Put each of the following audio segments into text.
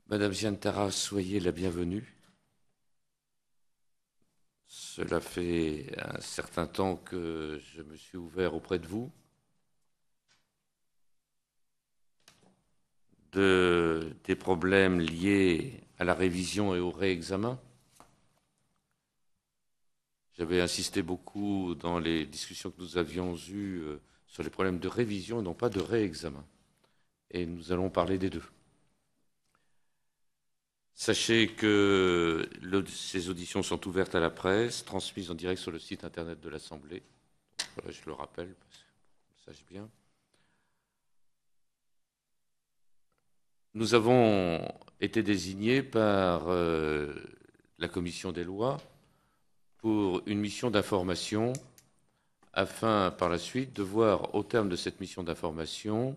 Madame Giantara, soyez la bienvenue. Cela fait un certain temps que je me suis ouvert auprès de vous des problèmes liés à la révision et au réexamen. J'avais insisté beaucoup dans les discussions que nous avions eues sur les problèmes de révision et non pas de réexamen. Et nous allons parler des deux. Sachez que ces auditions sont ouvertes à la presse, transmises en direct sur le site internet de l'Assemblée. Voilà, je le rappelle, parce qu'on le sache bien. Nous avons été désignés par la commission des lois pour une mission d'information afin, par la suite, de voir au terme de cette mission d'information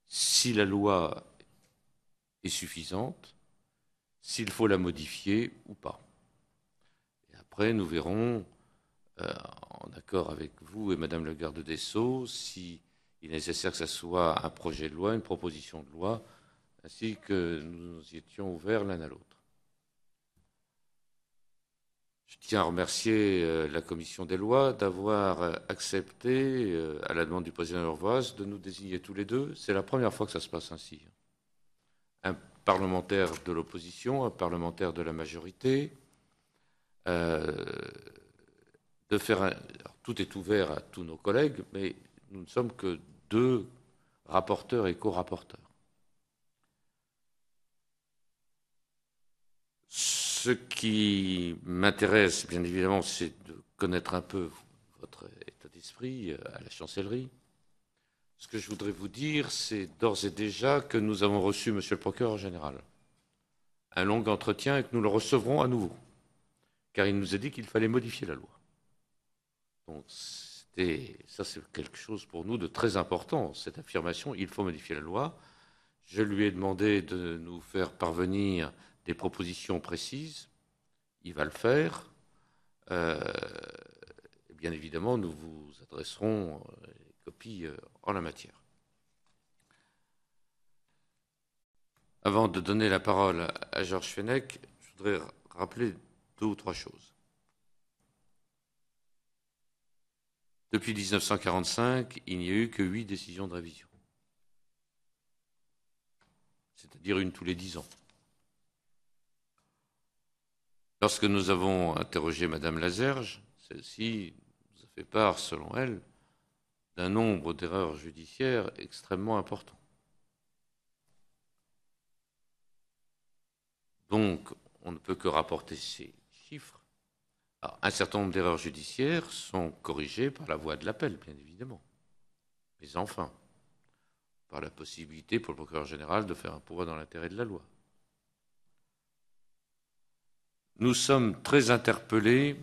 si la loi est suffisante, s'il faut la modifier ou pas. Et après, nous verrons, en accord avec vous et Madame le garde des Sceaux, s'il est nécessaire que ce soit un projet de loi, une proposition de loi, ainsi que nous y étions ouverts l'un à l'autre. Je tiens à remercier la commission des lois d'avoir accepté, à la demande du président Urvoas, de nous désigner tous les deux. C'est la première fois que ça se passe ainsi. Un parlementaire de l'opposition, un parlementaire de la majorité. De faire alors, tout est ouvert à tous nos collègues, mais nous ne sommes que deux rapporteurs et co-rapporteurs. Ce qui m'intéresse, bien évidemment, c'est de connaître un peu votre état d'esprit à la chancellerie. Ce que je voudrais vous dire, c'est d'ores et déjà que nous avons reçu Monsieur le procureur général. Un long entretien et que nous le recevrons à nouveau, car il nous a dit qu'il fallait modifier la loi. Donc, ça, c'est quelque chose pour nous de très important, cette affirmation, il faut modifier la loi. Je lui ai demandé de nous faire parvenir des propositions précises. Il va le faire. Bien évidemment, nous vous adresserons les copies en la matière. Avant de donner la parole à Georges Fenech, je voudrais rappeler deux ou trois choses. Depuis 1945, il n'y a eu que 8 décisions de révision, c'est-à-dire une tous les 10 ans. Lorsque nous avons interrogé Madame Lazerge, celle-ci nous a fait part, selon elle, d'un nombre d'erreurs judiciaires extrêmement important. Donc, on ne peut que rapporter ces chiffres. Alors, un certain nombre d'erreurs judiciaires sont corrigées par la voie de l'appel, bien évidemment. Mais enfin, par la possibilité pour le procureur général de faire un pourvoi dans l'intérêt de la loi. Nous sommes très interpellés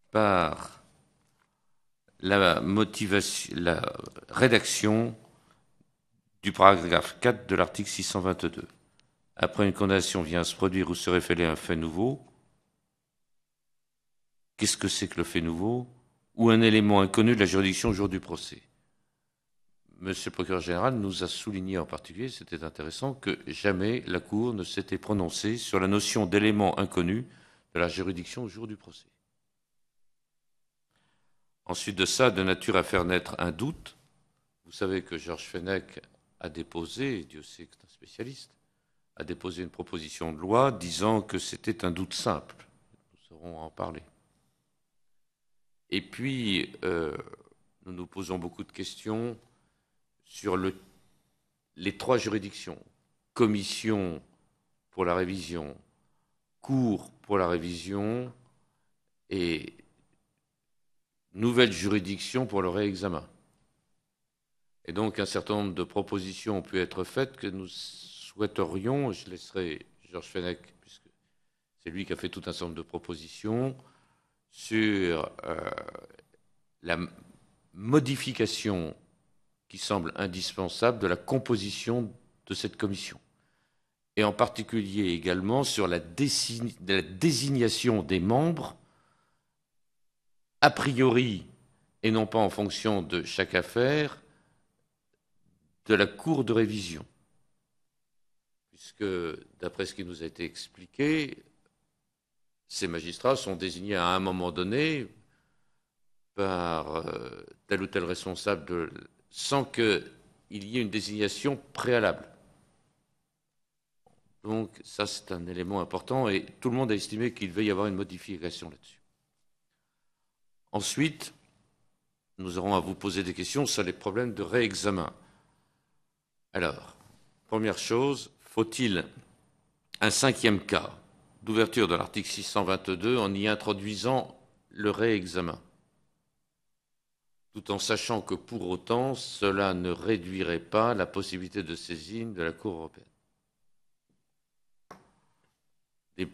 par la rédaction du paragraphe 4 de l'article 622. Après une condamnation vient à se produire ou se révéler un fait nouveau. Qu'est-ce que c'est que le fait nouveau? Ou un élément inconnu de la juridiction au jour du procès. Monsieur le procureur général nous a souligné en particulier, c'était intéressant, que jamais la Cour ne s'était prononcée sur la notion d'élément inconnu de la juridiction au jour du procès. Ensuite de ça, de nature à faire naître un doute, vous savez que Georges Fenech a déposé, et Dieu sait que c'est un spécialiste, a déposé une proposition de loi disant que c'était un doute simple. Nous saurons en parler. Et puis, nous nous posons beaucoup de questions sur les trois juridictions. Commission pour la révision, Cour pour la révision et nouvelle juridiction pour le réexamen. Et donc, un certain nombre de propositions ont pu être faites que nous souhaiterions, je laisserai Georges Fenech, puisque c'est lui qui a fait tout un certain nombre de propositions, sur la modification qui semble indispensable de la composition de cette commission. Et en particulier également sur la désignation des membres, a priori, et non pas en fonction de chaque affaire, de la Cour de révision. puisque, d'après ce qui nous a été expliqué, ces magistrats sont désignés à un moment donné par tel ou tel responsable sans qu'il y ait une désignation préalable. Donc ça, c'est un élément important et tout le monde a estimé qu'il devait y avoir une modification là-dessus. Ensuite, nous aurons à vous poser des questions sur les problèmes de réexamen. Alors, première chose, faut-il un 5e cas d'ouverture de l'article 622 en y introduisant le réexamen, tout en sachant que pour autant, cela ne réduirait pas la possibilité de saisine de la Cour européenne. Il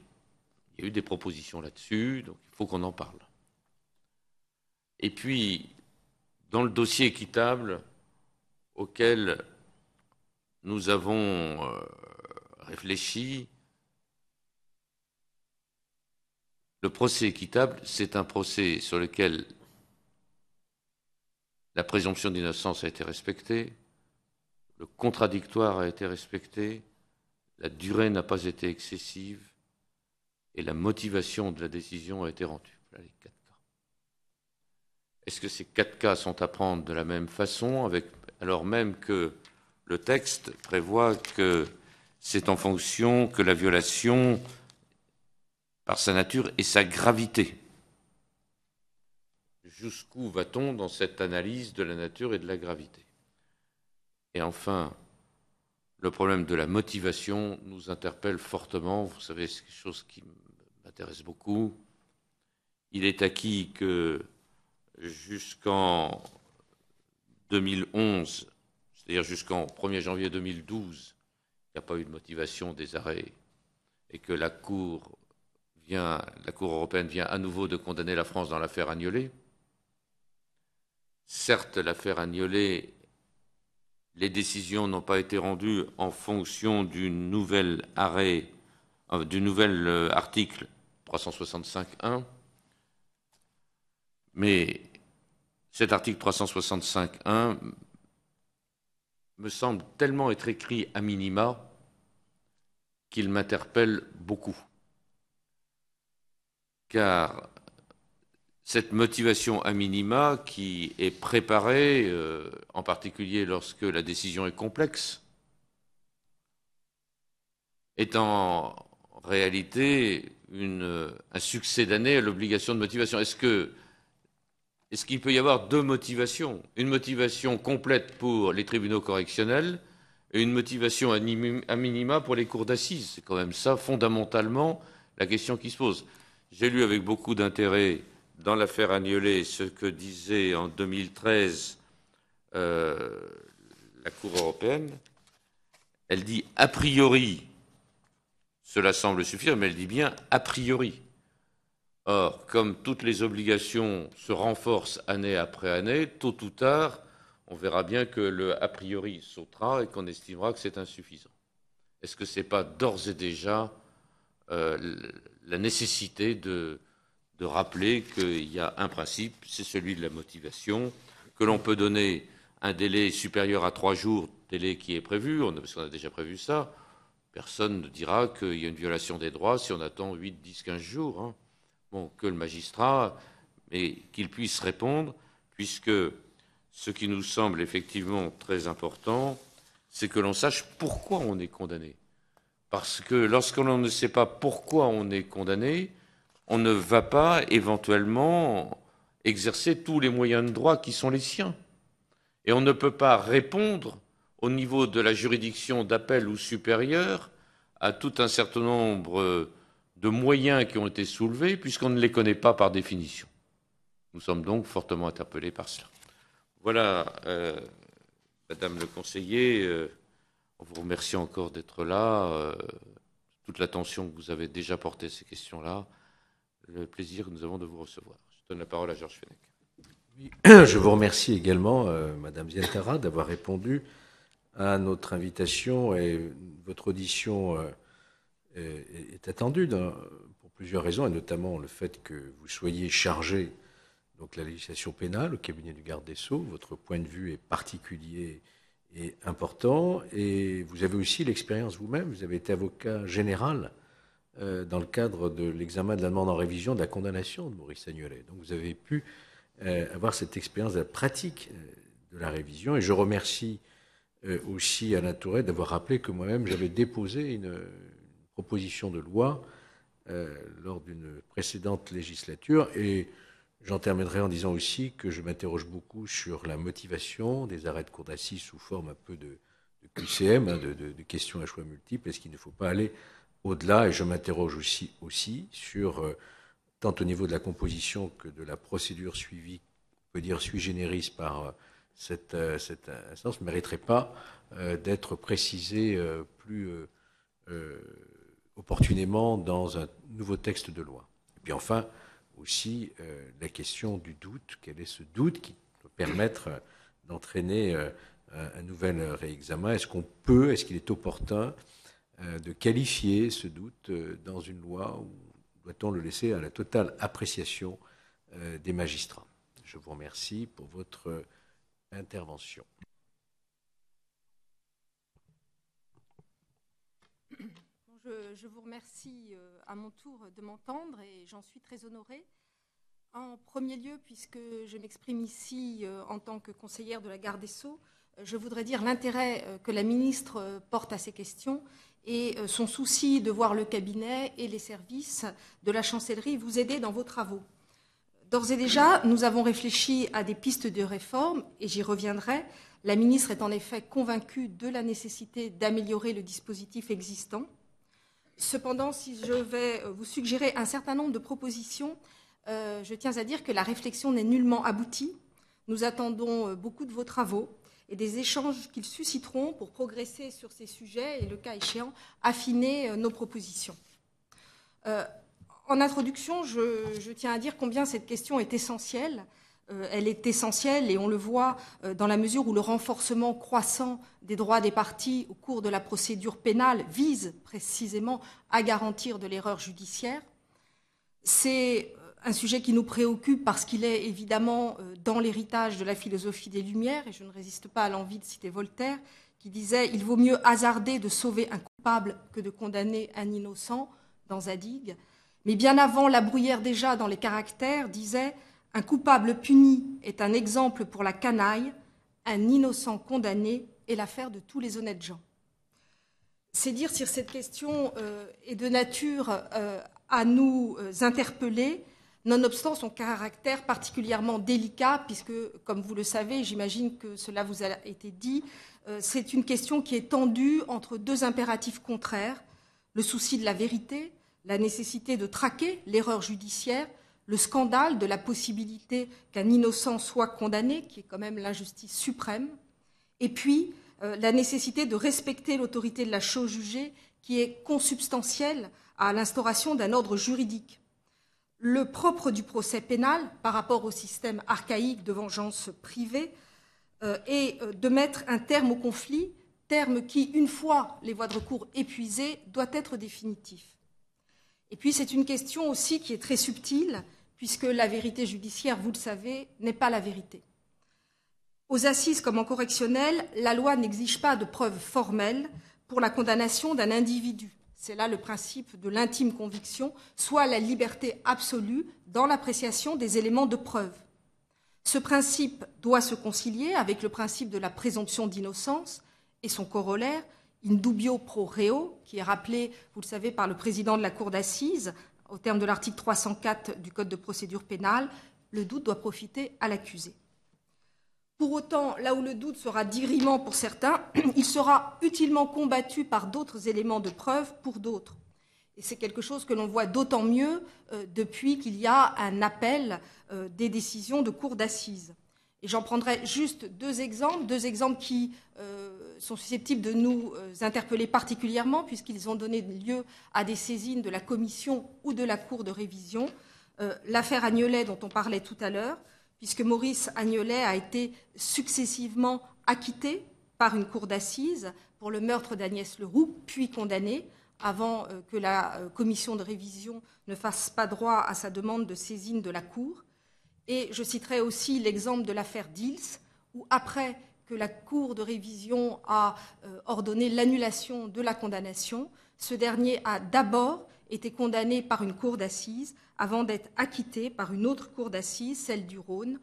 y a eu des propositions là-dessus, donc il faut qu'on en parle. Et puis, dans le dossier équitable auquel nous avons réfléchi, le procès équitable, c'est un procès sur lequel la présomption d'innocence a été respectée, le contradictoire a été respecté, la durée n'a pas été excessive et la motivation de la décision a été rendue. Voilà les 4 cas. Est-ce que ces 4 cas sont à prendre de la même façon, alors même que le texte prévoit que c'est en fonction que la violation, par sa nature et sa gravité. Jusqu'où va-t-on dans cette analyse de la nature et de la gravité? Et enfin, le problème de la motivation nous interpelle fortement. Vous savez, c'est quelque chose qui m'intéresse beaucoup. Il est acquis que jusqu'en 2011, c'est-à-dire jusqu'en 1er janvier 2012, il n'y a pas eu de motivation des arrêts et que la Cour européenne vient à nouveau de condamner la France dans l'affaire Agnolet. Certes, l'affaire Agnolet, les décisions n'ont pas été rendues en fonction du nouvel article 365.1, mais cet article 365.1 me semble tellement être écrit à minima qu'il m'interpelle beaucoup. Car cette motivation à minima qui est préparée, en particulier lorsque la décision est complexe, est en réalité un succès d'année à l'obligation de motivation. Est-ce qu'il peut y avoir 2 motivations? Une motivation complète pour les tribunaux correctionnels et une motivation à minima pour les cours d'assises? C'est quand même ça, fondamentalement, la question qui se pose. J'ai lu avec beaucoup d'intérêt dans l'affaire Agnolet ce que disait en 2013 la Cour européenne. Elle dit a priori, cela semble suffire, mais elle dit bien a priori. Or, comme toutes les obligations se renforcent année après année, tôt ou tard, on verra bien que le a priori sautera et qu'on estimera que c'est insuffisant. Est-ce que ce n'est pas d'ores et déjà la nécessité de rappeler qu'il y a un principe, c'est celui de la motivation, que l'on peut donner un délai supérieur à 3 jours, délai qui est prévu, parce qu'on a déjà prévu ça, personne ne dira qu'il y a une violation des droits si on attend 8, 10, 15 jours. Hein. Bon, que le magistrat, mais qu'il puisse répondre, puisque ce qui nous semble effectivement très important, c'est que l'on sache pourquoi on est condamné. Parce que lorsque l'on ne sait pas pourquoi on est condamné, on ne va pas éventuellement exercer tous les moyens de droit qui sont les siens. Et on ne peut pas répondre au niveau de la juridiction d'appel ou supérieure à tout un certain nombre de moyens qui ont été soulevés, puisqu'on ne les connaît pas par définition. Nous sommes donc fortement interpellés par cela. Voilà, Madame le conseiller, on vous remercie encore d'être là, toute l'attention que vous avez déjà portée à ces questions-là, le plaisir que nous avons de vous recevoir. Je donne la parole à Georges Fenech. Oui, je vous remercie également, Madame Zientara, d'avoir répondu à notre invitation. Et votre audition est attendue pour plusieurs raisons, et notamment le fait que vous soyez chargé donc la législation pénale au cabinet du garde des Sceaux. Votre point de vue est particulier est important. Et vous avez aussi l'expérience vous-même, vous avez été avocat général dans le cadre de l'examen de la demande en révision de la condamnation de Maurice Agnolet. Donc vous avez pu avoir cette expérience de la pratique de la révision. Et je remercie aussi Alain Tourret d'avoir rappelé que moi-même j'avais déposé une proposition de loi lors d'une précédente législature. Et j'en terminerai en disant aussi que je m'interroge beaucoup sur la motivation des arrêts de cour d'assises sous forme un peu de QCM, de questions à choix multiples. Est-ce qu'il ne faut pas aller au-delà? Et je m'interroge aussi sur, tant au niveau de la composition que de la procédure suivie, on peut dire sui generis par cette instance, ne mériterait pas d'être précisée plus opportunément dans un nouveau texte de loi. Et puis enfin, aussi la question du doute. Quel est ce doute qui peut permettre d'entraîner un nouvel réexamen? Est-ce qu'il est opportun de qualifier ce doute dans une loi, ou doit-on le laisser à la totale appréciation des magistrats? Je vous remercie pour votre intervention. Je vous remercie à mon tour de m'entendre et j'en suis très honorée. En premier lieu, puisque je m'exprime ici en tant que conseillère de la garde des Sceaux, je voudrais dire l'intérêt que la ministre porte à ces questions et son souci de voir le cabinet et les services de la chancellerie vous aider dans vos travaux. D'ores et déjà, nous avons réfléchi à des pistes de réforme et j'y reviendrai. La ministre est en effet convaincue de la nécessité d'améliorer le dispositif existant. Cependant, si je vais vous suggérer un certain nombre de propositions, je tiens à dire que la réflexion n'est nullement aboutie. Nous attendons beaucoup de vos travaux et des échanges qu'ils susciteront pour progresser sur ces sujets et, le cas échéant, affiner nos propositions. En introduction, je tiens à dire combien cette question est essentielle. Elle est essentielle et on le voit dans la mesure où le renforcement croissant des droits des parties au cours de la procédure pénale vise précisément à garantir de l'erreur judiciaire. C'est un sujet qui nous préoccupe parce qu'il est évidemment dans l'héritage de la philosophie des Lumières, et je ne résiste pas à l'envie de citer Voltaire, qui disait « Il vaut mieux hasarder de sauver un coupable que de condamner un innocent » dans Zadig. Mais bien avant, La Bruyère déjà, dans les Caractères, disait « Un coupable puni est un exemple pour la canaille, un innocent condamné est l'affaire de tous les honnêtes gens. » C'est dire si cette question est de nature à nous interpeller, nonobstant son caractère particulièrement délicat, puisque, comme vous le savez, j'imagine que cela vous a été dit, c'est une question qui est tendue entre deux impératifs contraires, le souci de la vérité, la nécessité de traquer l'erreur judiciaire, le scandale de la possibilité qu'un innocent soit condamné, qui est quand même l'injustice suprême, et puis la nécessité de respecter l'autorité de la chose jugée, qui est consubstantielle à l'instauration d'un ordre juridique. Le propre du procès pénal, par rapport au système archaïque de vengeance privée, est de mettre un terme au conflit, terme qui, une fois les voies de recours épuisées, doit être définitif. Et puis c'est une question aussi qui est très subtile, puisque la vérité judiciaire, vous le savez, n'est pas la vérité. Aux assises comme en correctionnel, la loi n'exige pas de preuves formelles pour la condamnation d'un individu. C'est là le principe de l'intime conviction, soit la liberté absolue dans l'appréciation des éléments de preuve. Ce principe doit se concilier avec le principe de la présomption d'innocence et son corollaire, in dubio pro reo, qui est rappelé, vous le savez, par le président de la Cour d'assises, au terme de l'article 304 du Code de procédure pénale, le doute doit profiter à l'accusé. Pour autant, là où le doute sera dirimant pour certains, il sera utilement combattu par d'autres éléments de preuve pour d'autres. Et c'est quelque chose que l'on voit d'autant mieux depuis qu'il y a un appel des décisions de cour d'assises. Et j'en prendrai juste deux exemples qui sont susceptibles de nous interpeller particulièrement, puisqu'ils ont donné lieu à des saisines de la commission ou de la cour de révision. L'affaire Agnolet, dont on parlait tout à l'heure, puisque Maurice Agnolet a été successivement acquitté par une cour d'assises pour le meurtre d'Agnès Leroux, puis condamné, avant que la commission de révision ne fasse pas droit à sa demande de saisine de la Cour. Et je citerai aussi l'exemple de l'affaire Dils, où après que la Cour de révision a ordonné l'annulation de la condamnation. Ce dernier a d'abord été condamné par une cour d'assises avant d'être acquitté par une autre cour d'assises, celle du Rhône,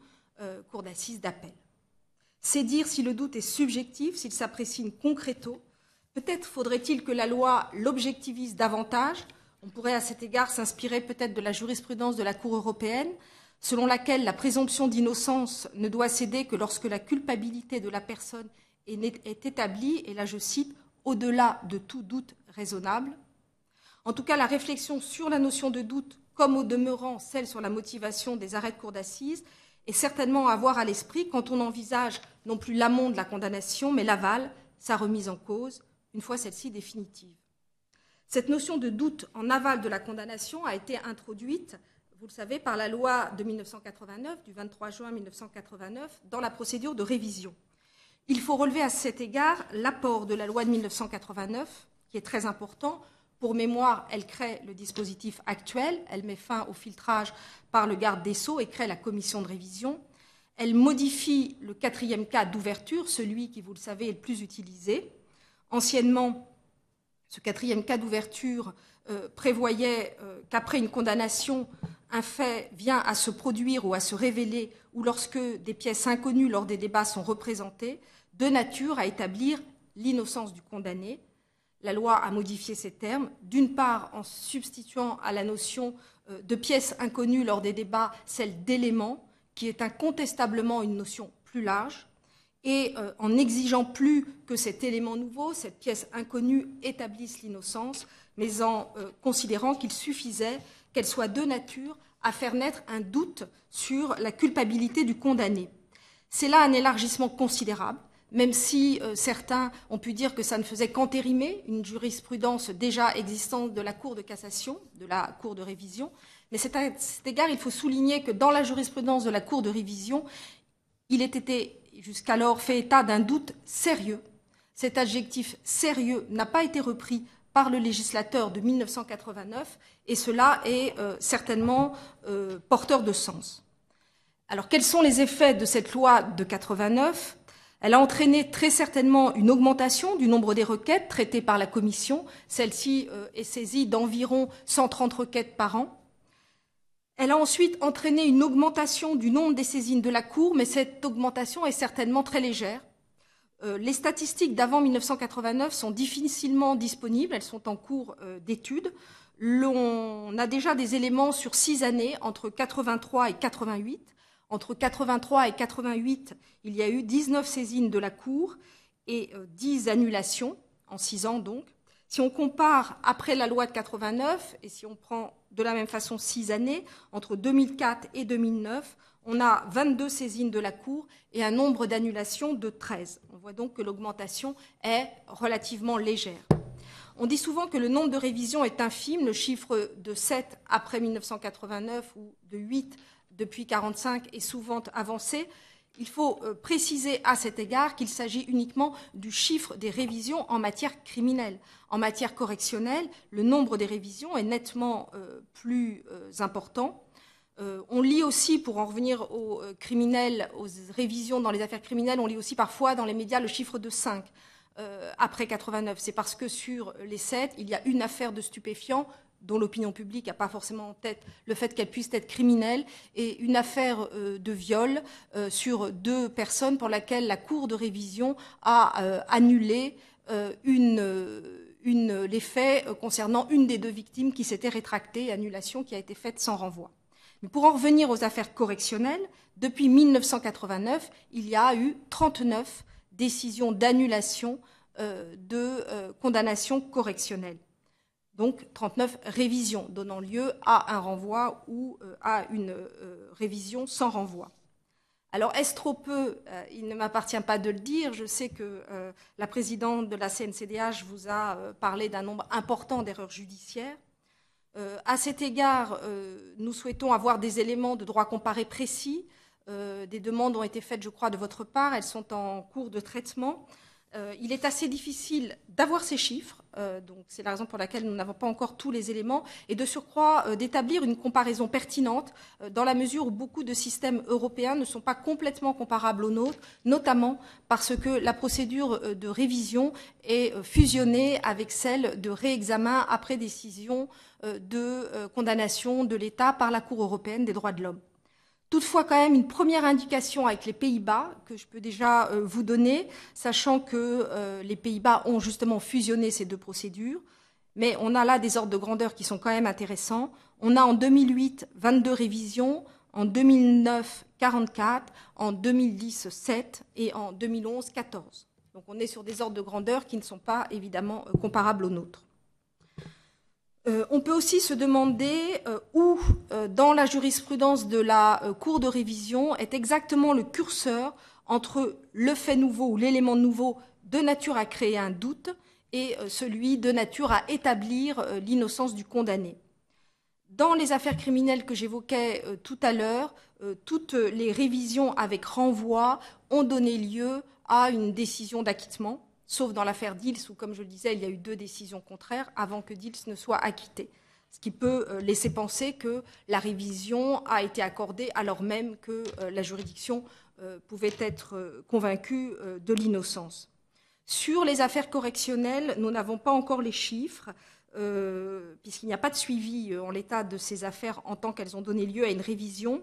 cour d'assises d'appel. C'est dire si le doute est subjectif, s'il s'apprécie in concreto. Peut-être faudrait-il que la loi l'objectivise davantage. On pourrait à cet égard s'inspirer peut-être de la jurisprudence de la Cour européenne, selon laquelle la présomption d'innocence ne doit céder que lorsque la culpabilité de la personne est établie, et là je cite, « au-delà de tout doute raisonnable ». En tout cas, la réflexion sur la notion de doute, comme au demeurant celle sur la motivation des arrêts de cour d'assises, est certainement à avoir à l'esprit quand on envisage non plus l'amont de la condamnation, mais l'aval, sa remise en cause, une fois celle-ci définitive. Cette notion de doute en aval de la condamnation a été introduite, vous le savez, par la loi de 1989, du 23 juin 1989, dans la procédure de révision. Il faut relever à cet égard l'apport de la loi de 1989, qui est très important. Pour mémoire, elle crée le dispositif actuel, elle met fin au filtrage par le garde des Sceaux et crée la commission de révision. Elle modifie le 4e cas d'ouverture, celui qui, vous le savez, est le plus utilisé. Anciennement, ce 4e cas d'ouverture prévoyait qu'après une condamnation, un fait vient à se produire ou à se révéler, ou lorsque des pièces inconnues lors des débats sont représentées, de nature à établir l'innocence du condamné. La loi a modifié ces termes, d'une part en substituant à la notion de pièces inconnues lors des débats celle d'éléments, qui est incontestablement une notion plus large, et en n'exigeant plus que cet élément nouveau, cette pièce inconnue, établisse l'innocence, mais en considérant qu'il suffisait qu'elle soit de nature à faire naître un doute sur la culpabilité du condamné. C'est là un élargissement considérable, même si certains ont pu dire que ça ne faisait qu'entérimer une jurisprudence déjà existante de la Cour de cassation, de la Cour de révision. Mais à cet égard, il faut souligner que dans la jurisprudence de la Cour de révision, il était jusqu'alors fait état d'un doute sérieux. Cet adjectif sérieux n'a pas été repris par le législateur de 1989 et cela est certainement porteur de sens. Alors, quels sont les effets de cette loi de 89 ? Elle a entraîné très certainement une augmentation du nombre des requêtes traitées par la Commission. Celle-ci est saisie d'environ 130 requêtes par an. Elle a ensuite entraîné une augmentation du nombre des saisines de la Cour, mais cette augmentation est certainement très légère. Les statistiques d'avant 1989 sont difficilement disponibles, elles sont en cours d'étude. On a déjà des éléments sur 6 années, entre 83 et 88. Entre 83 et 88, il y a eu 19 saisines de la Cour et 10 annulations, en 6 ans donc. Si on compare après la loi de 89, et si on prend de la même façon 6 années, entre 2004 et 2009, on a 22 saisines de la Cour et un nombre d'annulations de 13. On voit donc que l'augmentation est relativement légère. On dit souvent que le nombre de révisions est infime, le chiffre de 7 après 1989 ou de 8 depuis 1945 est souvent avancé. Il faut préciser à cet égard qu'il s'agit uniquement du chiffre des révisions en matière criminelle. En matière correctionnelle, le nombre des révisions est nettement plus important. On lit aussi, pour en revenir aux criminels, aux révisions dans les affaires criminelles, on lit aussi parfois dans les médias le chiffre de 5 après 89. C'est parce que sur les 7, il y a une affaire de stupéfiants dont l'opinion publique n'a pas forcément en tête le fait qu'elle puisse être criminelle, et une affaire de viol sur 2 personnes pour laquelle la Cour de révision a annulé les faits concernant une des 2 victimes qui s'était rétractée, annulation qui a été faite sans renvoi. Mais pour en revenir aux affaires correctionnelles, depuis 1989, il y a eu 39 décisions d'annulation de condamnation correctionnelle. Donc 39 révisions donnant lieu à un renvoi ou à une révision sans renvoi. Alors, est-ce trop peu ? Il ne m'appartient pas de le dire. Je sais que la présidente de la CNCDH vous a parlé d'un nombre important d'erreurs judiciaires. À cet égard, nous souhaitons avoir des éléments de droit comparé précis. Des demandes ont été faites, je crois, de votre part. Elles sont en cours de traitement. il est assez difficile d'avoir ces chiffres, donc c'est la raison pour laquelle nous n'avons pas encore tous les éléments, et de surcroît d'établir une comparaison pertinente dans la mesure où beaucoup de systèmes européens ne sont pas complètement comparables aux nôtres, notamment parce que la procédure de révision est fusionnée avec celle de réexamen après décision de condamnation de l'État par la Cour européenne des droits de l'homme. Toutefois, quand même, une première indication avec les Pays-Bas que je peux déjà vous donner, sachant que les Pays-Bas ont justement fusionné ces deux procédures, mais on a là des ordres de grandeur qui sont quand même intéressants. On a en 2008 22 révisions, en 2009 44, en 2010 7 et en 2011 14. Donc on est sur des ordres de grandeur qui ne sont pas évidemment comparables aux nôtres. On peut aussi se demander où, dans la jurisprudence de la Cour de révision, est exactement le curseur entre le fait nouveau ou l'élément nouveau de nature à créer un doute et celui de nature à établir l'innocence du condamné. Dans les affaires criminelles que j'évoquais tout à l'heure, toutes les révisions avec renvoi ont donné lieu à une décision d'acquittement, sauf dans l'affaire Dils, où, comme je le disais, il y a eu 2 décisions contraires avant que Dils ne soit acquitté. Ce qui peut laisser penser que la révision a été accordée alors même que la juridiction pouvait être convaincue de l'innocence. Sur les affaires correctionnelles, nous n'avons pas encore les chiffres, puisqu'il n'y a pas de suivi en l'état de ces affaires en tant qu'elles ont donné lieu à une révision.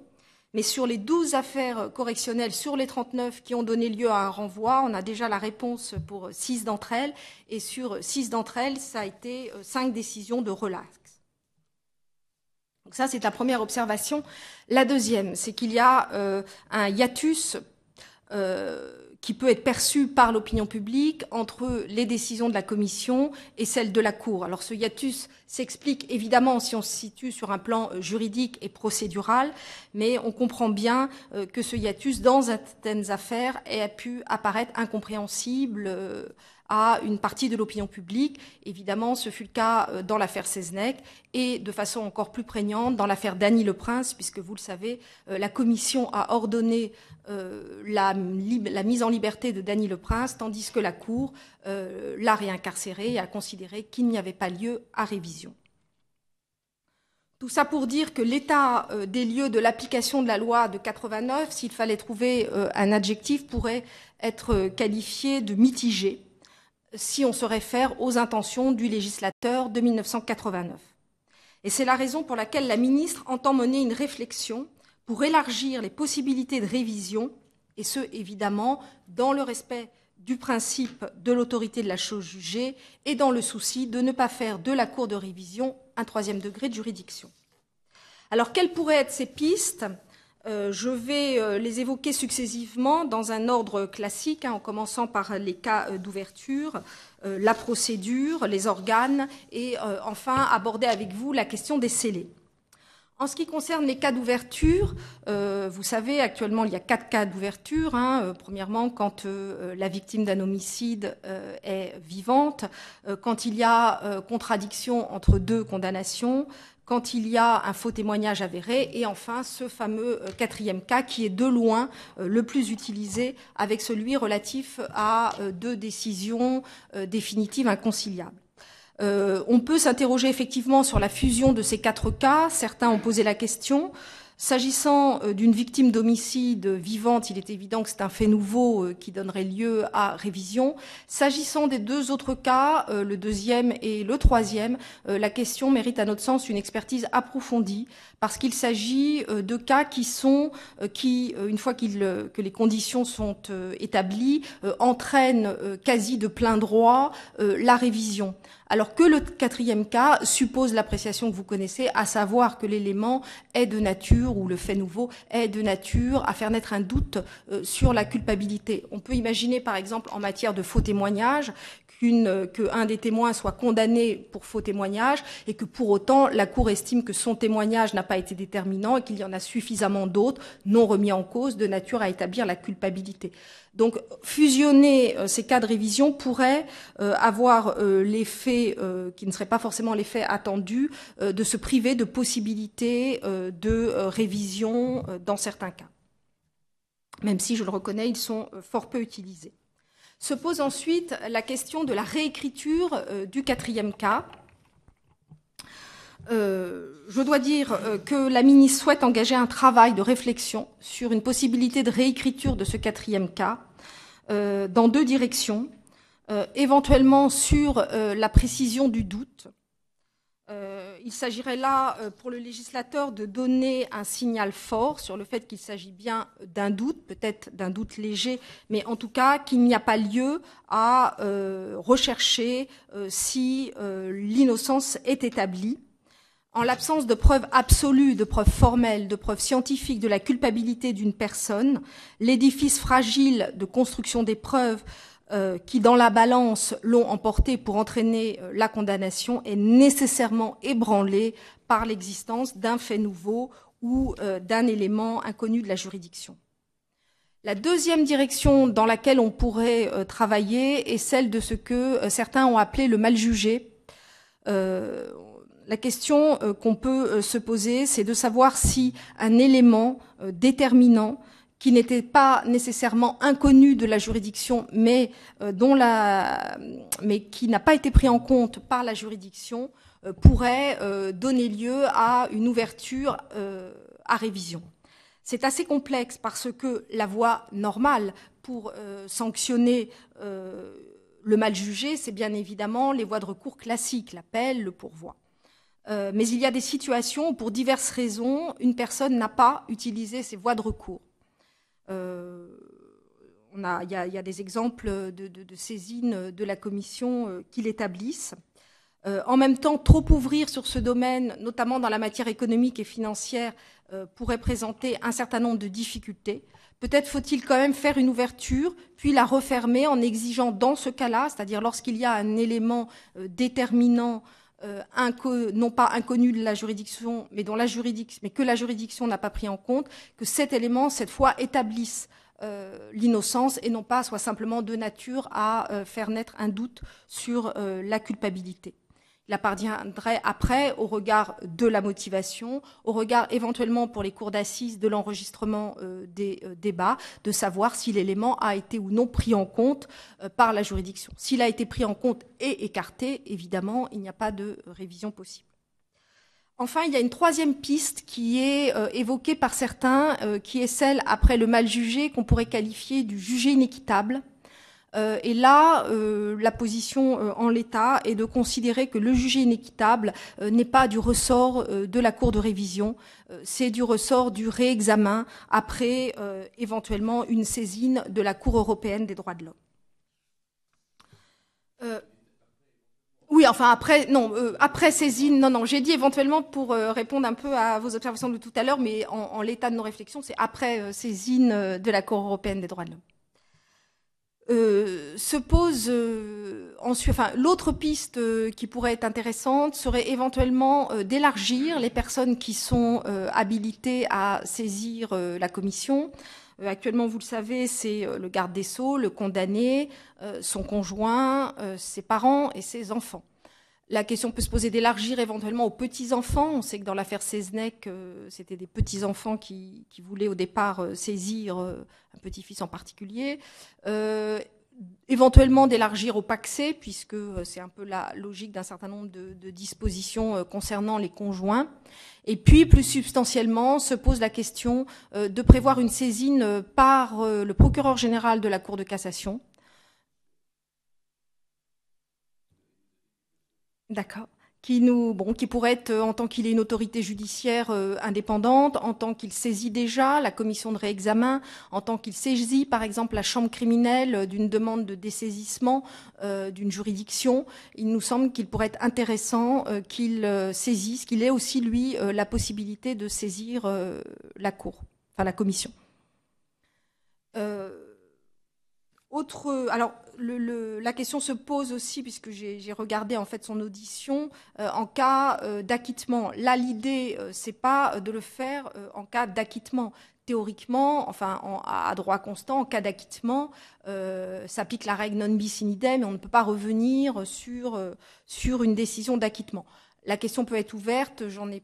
Mais sur les 12 affaires correctionnelles, sur les 39 qui ont donné lieu à un renvoi, on a déjà la réponse pour 6 d'entre elles. Et sur 6 d'entre elles, ça a été 5 décisions de relax. Donc ça, c'est la première observation. La deuxième, c'est qu'il y a un hiatus qui peut être perçu par l'opinion publique entre les décisions de la Commission et celles de la Cour. Alors ce hiatus s'explique évidemment si on se situe sur un plan juridique et procédural, mais on comprend bien que ce hiatus, dans certaines affaires, a pu apparaître incompréhensible à une partie de l'opinion publique. Évidemment, ce fut le cas dans l'affaire Seznec et de façon encore plus prégnante dans l'affaire Dany Le Prince, puisque vous le savez, la Commission a ordonné la mise en liberté de Dany Le Prince, tandis que la Cour l'a réincarcéré et a considéré qu'il n'y avait pas lieu à révision. Tout ça pour dire que l'état des lieux de l'application de la loi de 89, s'il fallait trouver un adjectif, pourrait être qualifié de mitigé, si on se réfère aux intentions du législateur de 1989. Et c'est la raison pour laquelle la ministre entend mener une réflexion pour élargir les possibilités de révision, et ce, évidemment, dans le respect du principe de l'autorité de la chose jugée et dans le souci de ne pas faire de la Cour de révision un 3e degré de juridiction. Alors, quelles pourraient être ces pistes ? Je vais les évoquer successivement dans un ordre classique, en commençant par les cas d'ouverture, la procédure, les organes, et enfin aborder avec vous la question des scellés. En ce qui concerne les cas d'ouverture, vous savez, actuellement, il y a 4 cas d'ouverture. Premièrement, quand la victime d'un homicide est vivante, quand il y a contradiction entre 2 condamnations, quand il y a un faux témoignage avéré, et enfin ce fameux 4e cas qui est de loin le plus utilisé, avec celui relatif à 2 décisions définitives inconciliables. On peut s'interroger effectivement sur la fusion de ces 4 cas. Certains ont posé la question. S'agissant d'une victime d'homicide vivante, il est évident que c'est un fait nouveau qui donnerait lieu à révision. S'agissant des 2 autres cas, le 2e et le 3e, la question mérite à notre sens une expertise approfondie, parce qu'il s'agit de cas qui, une fois que les conditions sont établies, entraînent quasi de plein droit la révision. Alors que le 4e cas suppose l'appréciation que vous connaissez, à savoir que l'élément est de nature, ou le fait nouveau est de nature à faire naître un doute sur la culpabilité. On peut imaginer, par exemple, en matière de faux témoignage, qu'un des témoins soit condamné pour faux témoignage et que pour autant la Cour estime que son témoignage n'a pas été déterminant et qu'il y en a suffisamment d'autres non remis en cause de nature à établir la culpabilité. Donc fusionner ces cas de révision pourrait avoir l'effet, qui ne serait pas forcément l'effet attendu, de se priver de possibilités de révision dans certains cas. Même si, je le reconnais, ils sont fort peu utilisés. Se pose ensuite la question de la réécriture du 4e cas. Je dois dire que la ministre souhaite engager un travail de réflexion sur une possibilité de réécriture de ce 4e cas dans 2 directions, éventuellement sur la précision du doute. Il s'agirait là, pour le législateur, de donner un signal fort sur le fait qu'il s'agit bien d'un doute, peut-être d'un doute léger, mais en tout cas qu'il n'y a pas lieu à rechercher si l'innocence est établie. En l'absence de preuves absolues, de preuves formelles, de preuves scientifiques de la culpabilité d'une personne, l'édifice fragile de construction des preuves qui, dans la balance, l'ont emporté pour entraîner la condamnation est nécessairement ébranlé par l'existence d'un fait nouveau ou d'un élément inconnu de la juridiction. La deuxième direction dans laquelle on pourrait travailler est celle de ce que certains ont appelé le mal jugé. La question qu'on peut se poser, c'est de savoir si un élément déterminant qui n'était pas nécessairement inconnu de la juridiction, mais qui n'a pas été pris en compte par la juridiction, pourrait donner lieu à une ouverture à révision. C'est assez complexe parce que la voie normale pour sanctionner le mal jugé, c'est bien évidemment les voies de recours classiques, l'appel, le pourvoi. Mais il y a des situations où, pour diverses raisons, une personne n'a pas utilisé ces voies de recours. Il y a des exemples de saisines de la commission qui l'établissent. En même temps, trop ouvrir sur ce domaine, notamment dans la matière économique et financière, pourrait présenter un certain nombre de difficultés. Peut-être faut-il quand même faire une ouverture, puis la refermer en exigeant dans ce cas-là, c'est-à-dire lorsqu'il y a un élément déterminant, non pas inconnu de la juridiction, mais que la juridiction n'a pas pris en compte, que cet élément, cette fois, établisse l'innocence et non pas soit simplement de nature à faire naître un doute sur la culpabilité. Il appartiendrait après, au regard de la motivation, au regard éventuellement pour les cours d'assises de l'enregistrement des débats, de savoir si l'élément a été ou non pris en compte par la juridiction. S'il a été pris en compte et écarté, évidemment, il n'y a pas de révision possible. Enfin, il y a une troisième piste qui est évoquée par certains, qui est celle, après le mal jugé, qu'on pourrait qualifier du jugé inéquitable. Et là, la position en l'état est de considérer que le jugé inéquitable n'est pas du ressort de la Cour de révision, c'est du ressort du réexamen après éventuellement une saisine de la Cour européenne des droits de l'homme. Oui, enfin après saisine, non, j'ai dit éventuellement pour répondre un peu à vos observations de tout à l'heure, mais en l'état de nos réflexions, c'est après saisine de la Cour européenne des droits de l'homme. Se pose ensuite, l'autre piste qui pourrait être intéressante serait éventuellement d'élargir les personnes qui sont habilitées à saisir la commission. Actuellement, vous le savez, c'est le garde des Sceaux, le condamné, son conjoint, ses parents et ses enfants. La question peut se poser d'élargir éventuellement aux petits-enfants. On sait que dans l'affaire Seznec, c'était des petits-enfants qui voulaient au départ saisir un petit-fils en particulier. Éventuellement d'élargir au pacsé, puisque c'est un peu la logique d'un certain nombre de dispositions concernant les conjoints. Et puis, plus substantiellement, se pose la question de prévoir une saisine par le procureur général de la Cour de cassation. D'accord. Qui pourrait être, en tant qu'il est une autorité judiciaire indépendante, en tant qu'il saisit déjà la commission de réexamen, en tant qu'il saisit, par exemple, la chambre criminelle d'une demande de dessaisissement d'une juridiction, il nous semble qu'il pourrait être intéressant qu'il saisisse, qu'il ait aussi, lui, la possibilité de saisir la Cour, enfin la commission. La question se pose aussi, puisque j'ai regardé en fait son audition, en cas d'acquittement. Là, l'idée, c'est pas de le faire en cas d'acquittement. Théoriquement, à droit constant, en cas d'acquittement, s'applique la règle non bis in idem, et on ne peut pas revenir sur une décision d'acquittement. La question peut être ouverte, j'ai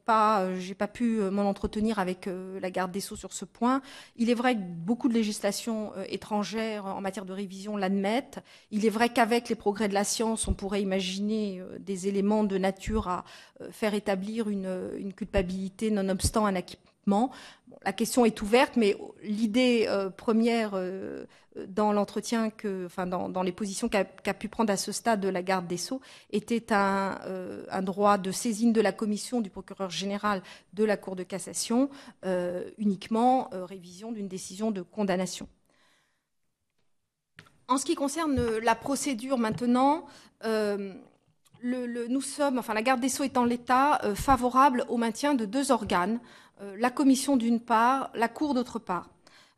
pas pu m'en entretenir avec la garde des Sceaux sur ce point. Il est vrai que beaucoup de législations étrangères en matière de révision l'admettent. Il est vrai qu'avec les progrès de la science, on pourrait imaginer des éléments de nature à faire établir une culpabilité nonobstant un acquittement. Bon, la question est ouverte, mais l'idée première dans l'entretien, dans les positions qu'a pu prendre à ce stade de la garde des Sceaux, était un droit de saisine de la commission du procureur général de la Cour de cassation, uniquement révision d'une décision de condamnation. En ce qui concerne la procédure maintenant, nous sommes, la garde des Sceaux est en l'état favorable au maintien de 2 organes, la commission d'une part, la Cour d'autre part.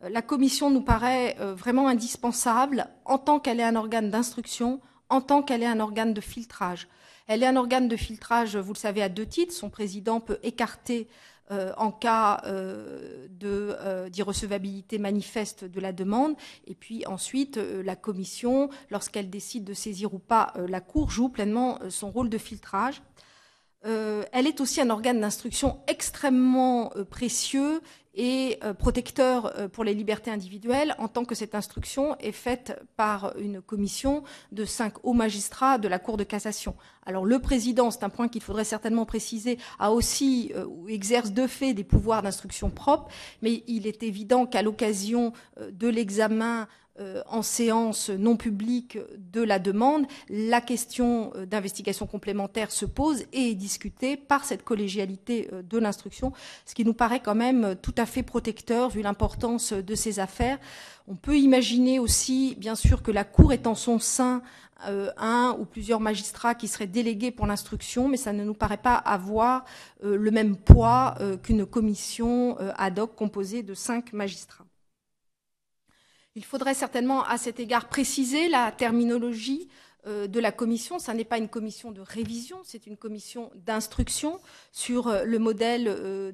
La commission nous paraît vraiment indispensable en tant qu'elle est un organe d'instruction, en tant qu'elle est un organe de filtrage. Elle est un organe de filtrage, vous le savez, à 2 titres. Son président peut écarter en cas d'irrecevabilité manifeste de la demande. Et puis ensuite, la commission, lorsqu'elle décide de saisir ou pas la Cour, joue pleinement son rôle de filtrage. Elle est aussi un organe d'instruction extrêmement précieux et protecteur pour les libertés individuelles, en tant que cette instruction est faite par une commission de 5 hauts magistrats de la Cour de cassation. Alors le président, c'est un point qu'il faudrait certainement préciser, a aussi exerce de fait des pouvoirs d'instruction propres, mais il est évident qu'à l'occasion de l'examen en séance non publique de la demande, la question d'investigation complémentaire se pose et est discutée par cette collégialité de l'instruction, ce qui nous paraît quand même tout à fait protecteur vu l'importance de ces affaires. On peut imaginer aussi, bien sûr, que la Cour ait en son sein un ou plusieurs magistrats qui seraient délégués pour l'instruction, mais ça ne nous paraît pas avoir le même poids qu'une commission ad hoc composée de 5 magistrats. Il faudrait certainement à cet égard préciser la terminologie de la commission. Ça n'est pas une commission de révision, c'est une commission d'instruction sur le modèle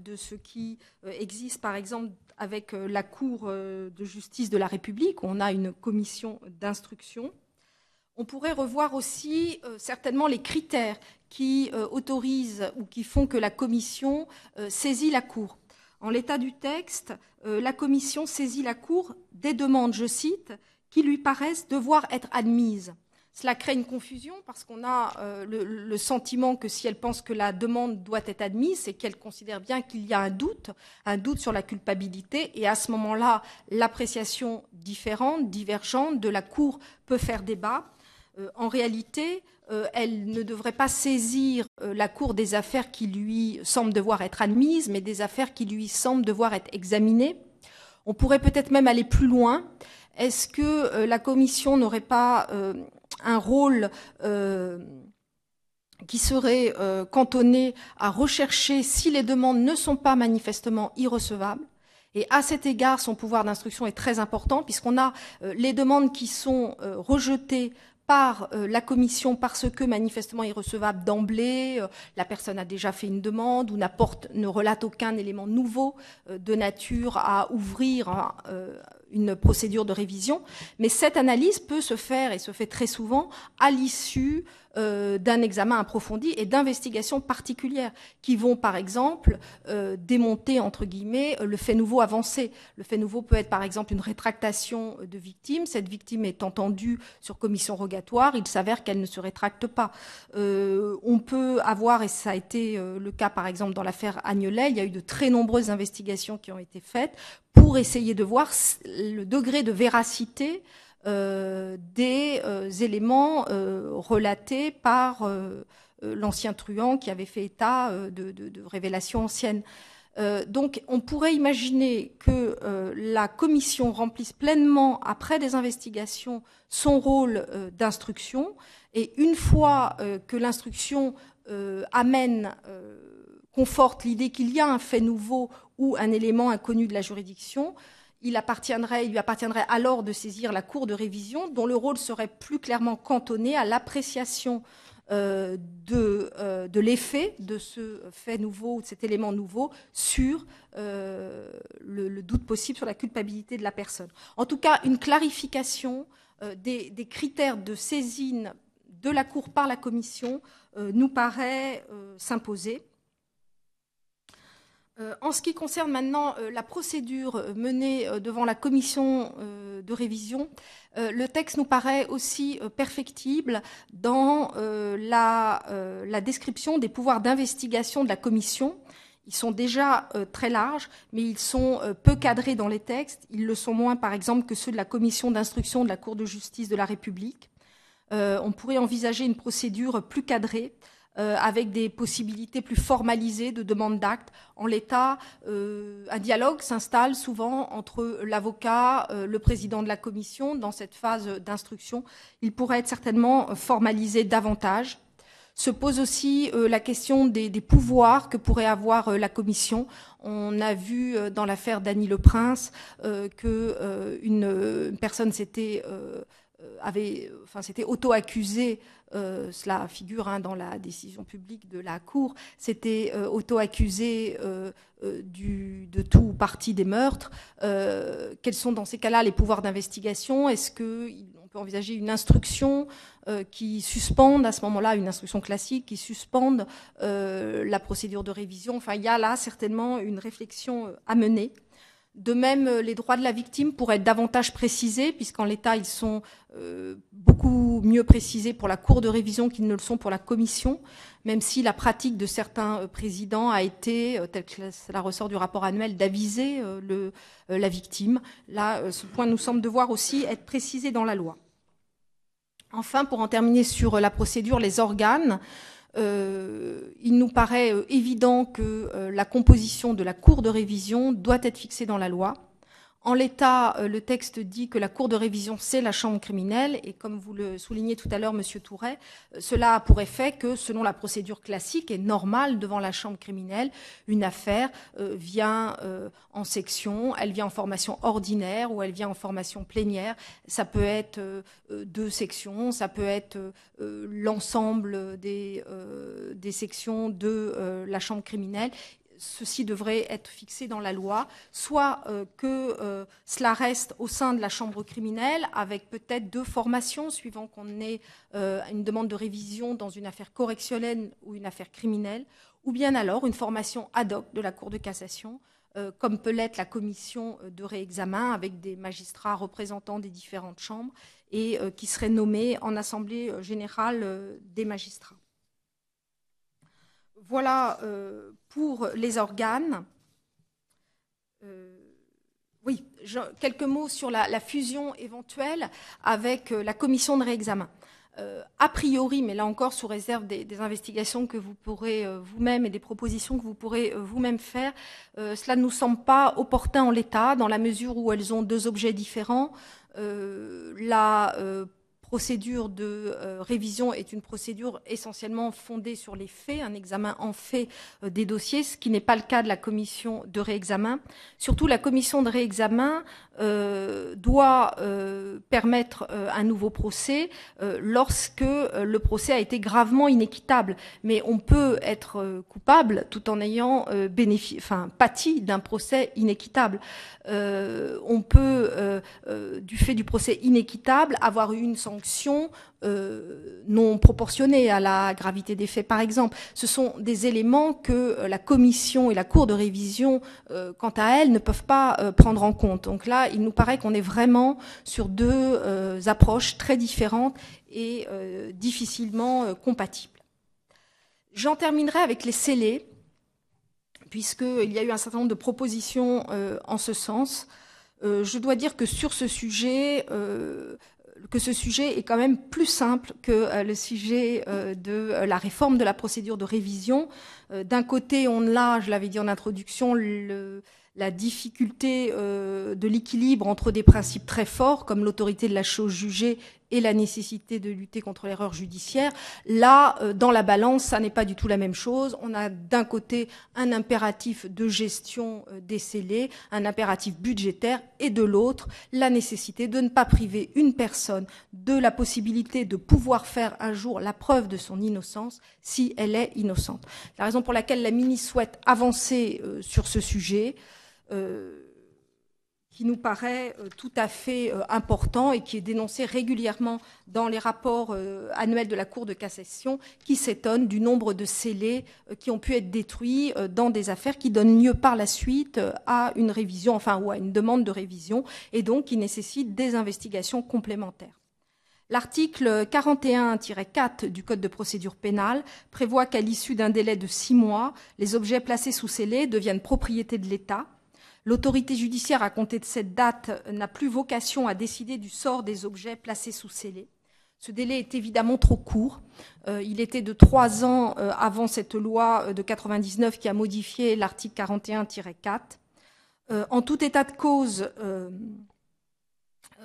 de ce qui existe par exemple avec la Cour de justice de la République, où on a une commission d'instruction. On pourrait revoir aussi certainement les critères qui autorisent ou qui font que la commission saisit la Cour. En l'état du texte, la commission saisit la Cour des demandes, je cite, qui lui paraissent devoir être admises. Cela crée une confusion parce qu'on a le sentiment que si elle pense que la demande doit être admise, c'est qu'elle considère bien qu'il y a un doute sur la culpabilité, et à ce moment-là, l'appréciation différente, divergente de la Cour peut faire débat. En réalité, elle ne devrait pas saisir la Cour des affaires qui lui semblent devoir être admises, mais des affaires qui lui semblent devoir être examinées. On pourrait peut-être même aller plus loin. Est-ce que la Commission n'aurait pas un rôle qui serait cantonné à rechercher si les demandes ne sont pas manifestement irrecevables? Et à cet égard, son pouvoir d'instruction est très important, puisqu'on a les demandes qui sont rejetées par la commission parce que manifestement irrecevable d'emblée, la personne a déjà fait une demande ou ne relate aucun élément nouveau de nature à ouvrir une procédure de révision. Mais cette analyse peut se faire, et se fait très souvent, à l'issue d'un examen approfondi et d'investigations particulières qui vont, par exemple, démonter, entre guillemets, le fait nouveau avancé. Le fait nouveau peut être, par exemple, une rétractation de victime. Cette victime est entendue sur commission rogatoire. Il s'avère qu'elle ne se rétracte pas. On peut avoir, et ça a été le cas, par exemple, dans l'affaire Agnelet, il y a eu de très nombreuses investigations qui ont été faites pour essayer de voir le degré de véracité des éléments relatés par l'ancien truand qui avait fait état de révélations anciennes. Donc on pourrait imaginer que la commission remplisse pleinement, après des investigations, son rôle d'instruction, et une fois que l'instruction conforte l'idée qu'il y a un fait nouveau ou un élément inconnu de la juridiction, il lui appartiendrait alors de saisir la Cour de révision, dont le rôle serait plus clairement cantonné à l'appréciation de l'effet de ce fait nouveau ou de cet élément nouveau sur le doute possible sur la culpabilité de la personne. En tout cas, une clarification des critères de saisine de la Cour par la Commission nous paraît s'imposer. En ce qui concerne maintenant la procédure menée devant la commission de révision, le texte nous paraît aussi perfectible dans la description des pouvoirs d'investigation de la commission. Ils sont déjà très larges, mais ils sont peu cadrés dans les textes. Ils le sont moins, par exemple, que ceux de la commission d'instruction de la Cour de justice de la République. On pourrait envisager une procédure plus cadrée, avec des possibilités plus formalisées de demande d'actes. En l'état, un dialogue s'installe souvent entre l'avocat, le président de la commission dans cette phase d'instruction. Il pourrait être certainement formalisé davantage. Se pose aussi la question des pouvoirs que pourrait avoir la commission. On a vu dans l'affaire d'Annie Le Prince qu'une personne s'était auto-accusée, cela figure dans la décision publique de la Cour, s'était auto-accusée de tout ou partie des meurtres. Quels sont dans ces cas-là les pouvoirs d'investigation? Est-ce qu'on peut envisager une instruction qui suspende à ce moment-là, une instruction classique qui suspende la procédure de révision? Enfin, il y a là certainement une réflexion à mener. De même, les droits de la victime pourraient être davantage précisés, puisqu'en l'état, ils sont beaucoup mieux précisés pour la Cour de révision qu'ils ne le sont pour la Commission, même si la pratique de certains présidents a été, tel que cela ressort du rapport annuel, d'aviser la victime. Là, ce point nous semble devoir aussi être précisé dans la loi. Enfin, pour en terminer sur la procédure, les organes, il nous paraît évident que la composition de la Cour de révision doit être fixée dans la loi. En l'état, le texte dit que la Cour de révision, c'est la chambre criminelle, et comme vous le soulignez tout à l'heure, Monsieur Touret, cela a pour effet que, selon la procédure classique et normale devant la chambre criminelle, une affaire vient en section, elle vient en formation ordinaire ou elle vient en formation plénière. Ça peut être 2 sections, ça peut être l'ensemble des sections de la chambre criminelle. Ceci devrait être fixé dans la loi, soit que cela reste au sein de la chambre criminelle, avec peut-être 2 formations, suivant qu'on ait une demande de révision dans une affaire correctionnelle ou une affaire criminelle, ou bien alors une formation ad hoc de la Cour de cassation, comme peut l'être la commission de réexamen, avec des magistrats représentants des différentes chambres, et qui seraient nommés en assemblée générale des magistrats. Voilà pour les organes. Oui, quelques mots sur la fusion éventuelle avec la commission de réexamen. A priori, mais là encore sous réserve des investigations que vous pourrez vous-même et des propositions que vous pourrez vous-même faire, cela ne nous semble pas opportun en l'état, dans la mesure où elles ont 2 objets différents. La procédure de révision est une procédure essentiellement fondée sur les faits, un examen en fait des dossiers, ce qui n'est pas le cas de la commission de réexamen. Surtout, la commission de réexamen doit permettre un nouveau procès lorsque le procès a été gravement inéquitable. Mais on peut être coupable tout en ayant pâti d'un procès inéquitable. On peut, du fait du procès inéquitable, avoir eu une sanction non proportionnée à la gravité des faits, par exemple. Ce sont des éléments que la commission et la Cour de révision, quant à elles, ne peuvent pas prendre en compte. Donc là, il nous paraît qu'on est vraiment sur 2 approches très différentes et difficilement compatibles. J'en terminerai avec les scellés, puisqu'il y a eu un certain nombre de propositions en ce sens. Je dois dire que sur ce sujet, ce sujet est quand même plus simple que le sujet de la réforme de la procédure de révision. D'un côté, on a, je l'avais dit en introduction, la difficulté de l'équilibre entre des principes très forts, comme l'autorité de la chose jugée et la nécessité de lutter contre l'erreur judiciaire. Là, dans la balance, ça n'est pas du tout la même chose. On a d'un côté un impératif de gestion des scellés, un impératif budgétaire, et de l'autre, la nécessité de ne pas priver une personne de la possibilité de pouvoir faire un jour la preuve de son innocence si elle est innocente. La raison pour laquelle la ministre souhaite avancer sur ce sujet, qui nous paraît tout à fait important et qui est dénoncé régulièrement dans les rapports annuels de la Cour de cassation, qui s'étonne du nombre de scellés qui ont pu être détruits dans des affaires qui donnent lieu par la suite à une révision, enfin, ou à une demande de révision, et donc qui nécessitent des investigations complémentaires. L'article 41-4 du Code de procédure pénale prévoit qu'à l'issue d'un délai de 6 mois, les objets placés sous scellé deviennent propriété de l'État. L'autorité judiciaire, à compter de cette date, n'a plus vocation à décider du sort des objets placés sous scellé. Ce délai est évidemment trop court. Il était de 3 ans avant cette loi de 99 qui a modifié l'article 41-4. En tout état de cause,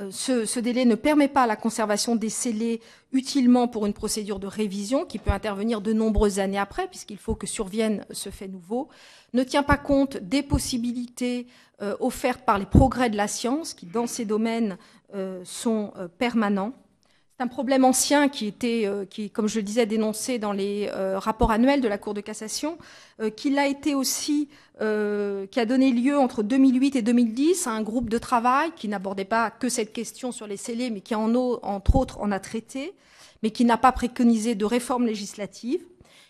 ce délai ne permet pas la conservation des scellés utilement pour une procédure de révision qui peut intervenir de nombreuses années après, puisqu'il faut que survienne ce fait nouveau, ne tient pas compte des possibilités offertes par les progrès de la science, qui dans ces domaines sont permanents. C'est un problème ancien qui, comme je le disais, dénoncé dans les rapports annuels de la Cour de cassation, qui a donné lieu entre 2008 et 2010 à un groupe de travail qui n'abordait pas que cette question sur les scellés, mais qui, entre autres, en a traité, mais qui n'a pas préconisé de réforme législative.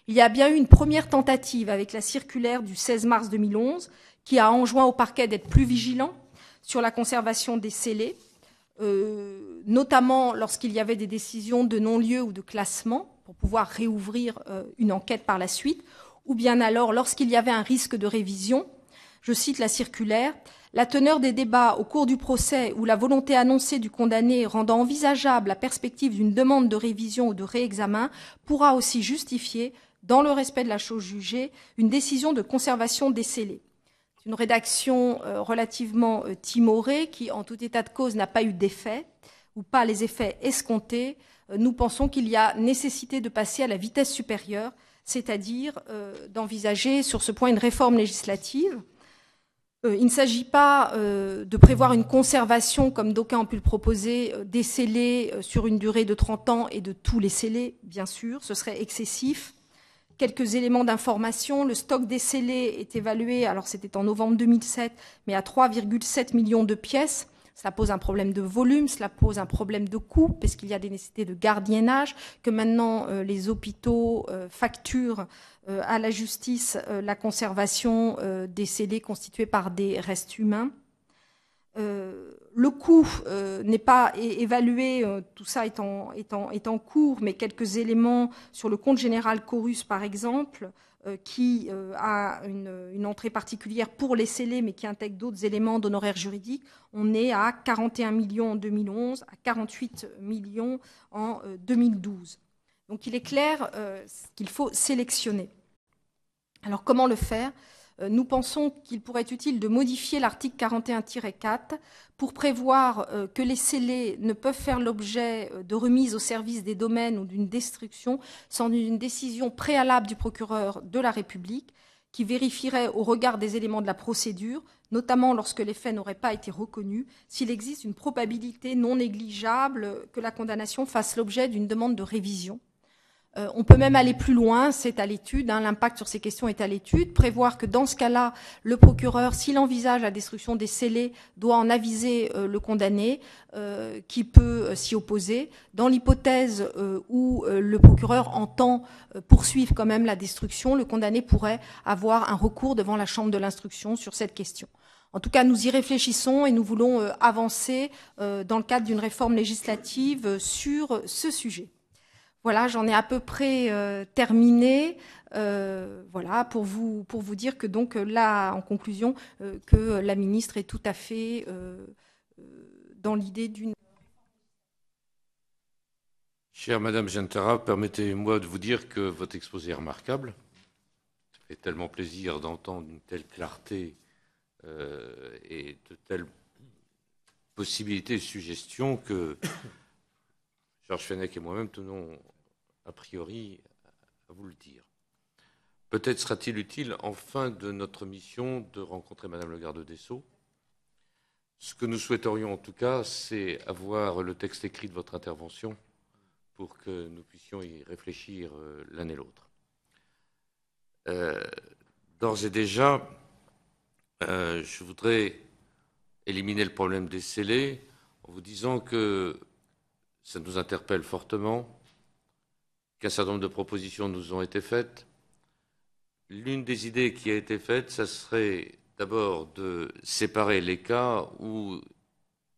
Il y a bien eu une première tentative avec la circulaire du 16 mars 2011 qui a enjoint au parquet d'être plus vigilant sur la conservation des scellés, notamment lorsqu'il y avait des décisions de non-lieu ou de classement, pour pouvoir réouvrir une enquête par la suite, ou bien alors lorsqu'il y avait un risque de révision. Je cite la circulaire. La teneur des débats au cours du procès ou la volonté annoncée du condamné rendant envisageable la perspective d'une demande de révision ou de réexamen pourra aussi justifier, dans le respect de la chose jugée, une décision de conservation des scellés. C'est une rédaction relativement timorée qui, en tout état de cause, n'a pas eu d'effet ou pas les effets escomptés. Nous pensons qu'il y a nécessité de passer à la vitesse supérieure, c'est-à-dire d'envisager sur ce point une réforme législative. Il ne s'agit pas de prévoir une conservation, comme d'aucuns ont pu le proposer, des scellés sur une durée de 30 ans et de tous les scellés, bien sûr, ce serait excessif. Quelques éléments d'information. Le stock des scellés est évalué, alors c'était en novembre 2007, mais à 3,7 millions de pièces. Cela pose un problème de volume, cela pose un problème de coût, parce qu'il y a des nécessités de gardiennage, que maintenant les hôpitaux facturent à la justice la conservation des scellés constitués par des restes humains. Le coût n'est pas évalué, tout ça est en cours, mais quelques éléments sur le compte général Chorus, par exemple, qui a une entrée particulière pour les scellés, mais qui intègre d'autres éléments d'honoraires juridiques. On est à 41 millions en 2011, à 48 millions en 2012. Donc il est clair qu'il faut sélectionner. Alors comment le faire ? Nous pensons qu'il pourrait être utile de modifier l'article 41-4 pour prévoir que les scellés ne peuvent faire l'objet de remise au service des domaines ou d'une destruction sans une décision préalable du procureur de la République qui vérifierait au regard des éléments de la procédure, notamment lorsque les faits n'auraient pas été reconnus, s'il existe une probabilité non négligeable que la condamnation fasse l'objet d'une demande de révision. On peut même aller plus loin, c'est à l'étude, l'impact sur ces questions est à l'étude, prévoir que dans ce cas-là, le procureur, s'il envisage la destruction des scellés, doit en aviser le condamné qui peut s'y opposer. Dans l'hypothèse où le procureur entend poursuivre quand même la destruction, le condamné pourrait avoir un recours devant la chambre de l'instruction sur cette question. En tout cas, nous y réfléchissons et nous voulons avancer dans le cadre d'une réforme législative sur ce sujet. Voilà, j'en ai à peu près terminé. Voilà, pour vous dire que donc là, en conclusion, que la ministre est tout à fait dans l'idée d'une... Chère Madame Gentara, permettez-moi de vous dire que votre exposé est remarquable. Ça fait tellement plaisir d'entendre une telle clarté et de telles possibilités de suggestion que Georges Fenech et moi-même tenons a priori à vous le dire. Peut-être sera-t-il utile, en fin de notre mission, de rencontrer Madame le garde des Sceaux. Ce que nous souhaiterions en tout cas, c'est avoir le texte écrit de votre intervention pour que nous puissions y réfléchir l'un et l'autre. D'ores et déjà, je voudrais éliminer le problème des scellés en vous disant que ça nous interpelle fortement, qu'un certain nombre de propositions nous ont été faites. L'une des idées qui a été faite, ça serait d'abord de séparer les cas où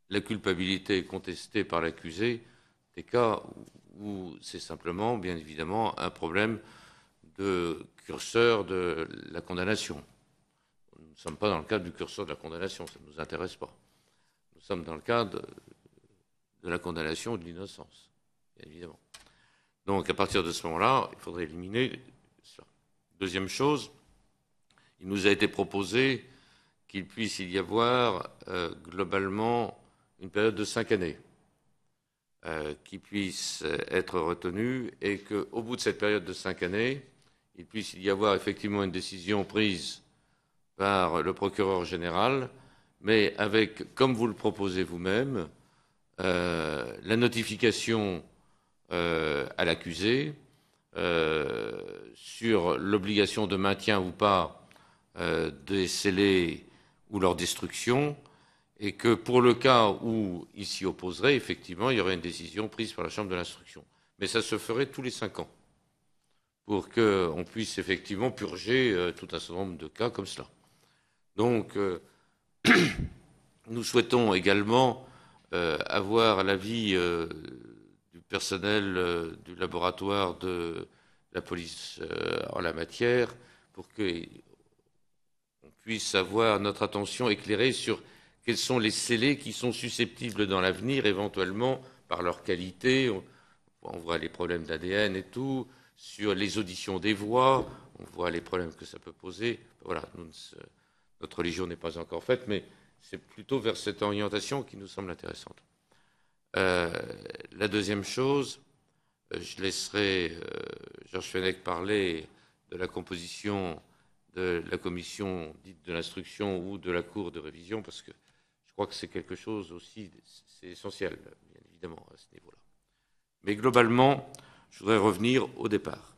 la culpabilité est contestée par l'accusé des cas où c'est simplement, bien évidemment, un problème de curseur de la condamnation. Nous ne sommes pas dans le cadre du curseur de la condamnation, ça ne nous intéresse pas. Nous sommes dans le cadre de la condamnation ou de l'innocence, bien évidemment. Donc, à partir de ce moment-là, il faudrait éliminer cela. Deuxième chose, il nous a été proposé qu'il puisse y avoir globalement une période de 5 années qui puisse être retenue et qu'au bout de cette période de 5 années, il puisse y avoir effectivement une décision prise par le procureur général, mais avec, comme vous le proposez vous-même, la notification à l'accusé sur l'obligation de maintien ou pas des scellés ou leur destruction, et que pour le cas où il s'y opposerait, effectivement, il y aurait une décision prise par la Chambre de l'instruction. Mais ça se ferait tous les 5 ans, pour qu'on puisse effectivement purger tout un certain nombre de cas comme cela. Donc, nous souhaitons également avoir l'avis du personnel du laboratoire de la police en la matière, pour qu'on puisse avoir notre attention éclairée sur quels sont les scellés qui sont susceptibles dans l'avenir, éventuellement, par leur qualité. On voit les problèmes d'ADN et tout, sur les auditions des voix, on voit les problèmes que ça peut poser. Voilà, notre religion n'est pas encore faite, mais c'est plutôt vers cette orientation qui nous semble intéressante. La deuxième chose, je laisserai Georges Fenech parler de la composition de la commission dite de l'instruction ou de la cour de révision, parce que je crois que c'est quelque chose aussi, c'est essentiel, bien évidemment, à ce niveau-là. Mais globalement, je voudrais revenir au départ.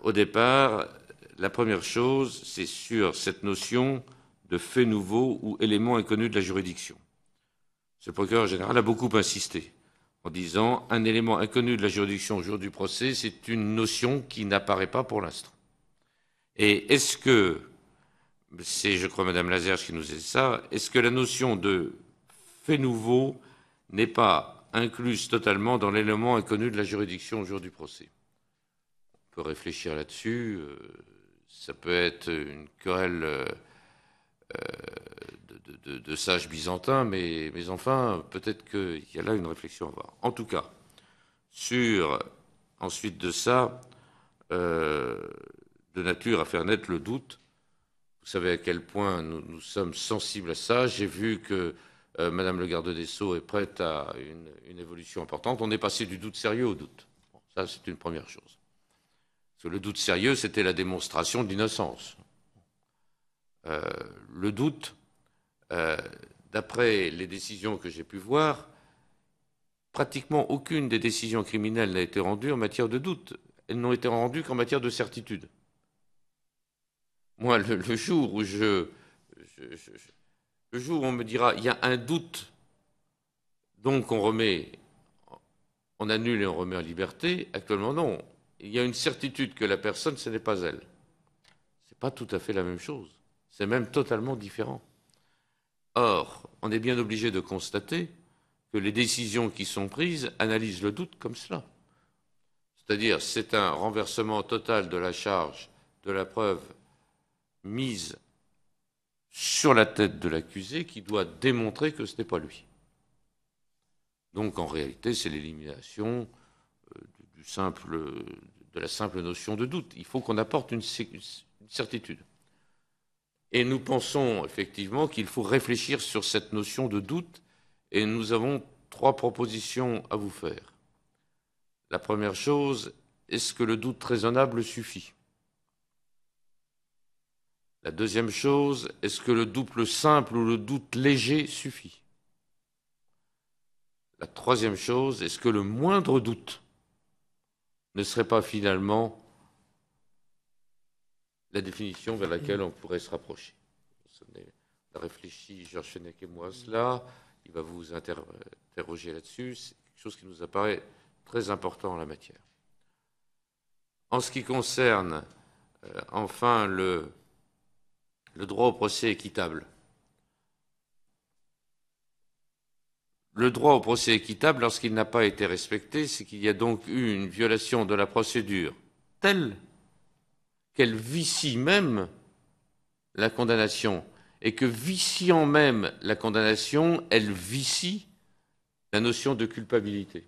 Au départ, la première chose, c'est sur cette notion de fait nouveau ou élément inconnu de la juridiction. Le procureur général a beaucoup insisté en disant un élément inconnu de la juridiction au jour du procès, c'est une notion qui n'apparaît pas pour l'instant. Et est-ce que, c'est je crois Madame Lazerge qui nous a dit ça, est-ce que la notion de fait nouveau n'est pas incluse totalement dans l'élément inconnu de la juridiction au jour du procès? On peut réfléchir là-dessus, ça peut être une querelle de sages byzantins, mais enfin, peut-être qu'il y a là une réflexion à avoir. En tout cas, ensuite de ça, de nature à faire naître le doute. Vous savez à quel point nous sommes sensibles à ça. J'ai vu que Madame le garde des Sceaux est prête à une évolution importante. On est passé du doute sérieux au doute. Bon, ça, c'est une première chose. Parce que le doute sérieux, c'était la démonstration de l'innocence. Le doute, d'après les décisions que j'ai pu voir, pratiquement aucune des décisions criminelles n'a été rendue en matière de doute. Elles n'ont été rendues qu'en matière de certitude. Moi, le jour où le jour où on me dira il y a un doute, donc on annule et on remet en liberté, actuellement non. Il y a une certitude que la personne, ce n'est pas elle. Ce n'est pas tout à fait la même chose. C'est même totalement différent. Or, on est bien obligé de constater que les décisions qui sont prises analysent le doute comme cela. C'est-à-dire, c'est un renversement total de la charge de la preuve mise sur la tête de l'accusé qui doit démontrer que ce n'est pas lui. Donc, en réalité, c'est l'élimination de la simple notion de doute. Il faut qu'on apporte une certitude. Et nous pensons effectivement qu'il faut réfléchir sur cette notion de doute, et nous avons 3 propositions à vous faire. La première chose, est-ce que le doute raisonnable suffit? La deuxième chose, est-ce que le doute simple ou le doute léger suffit? La troisième chose, est-ce que le moindre doute ne serait pas finalement la définition vers laquelle on pourrait se rapprocher? a réfléchi, Georges Fenech et moi, à cela. Il va vous interroger là-dessus. C'est quelque chose qui nous apparaît très important en la matière. En ce qui concerne, enfin, le droit au procès équitable. Le droit au procès équitable, lorsqu'il n'a pas été respecté, c'est qu'il y a donc eu une violation de la procédure telle qu'elle vicie même la condamnation, et que viciant même la condamnation, elle vicie la notion de culpabilité.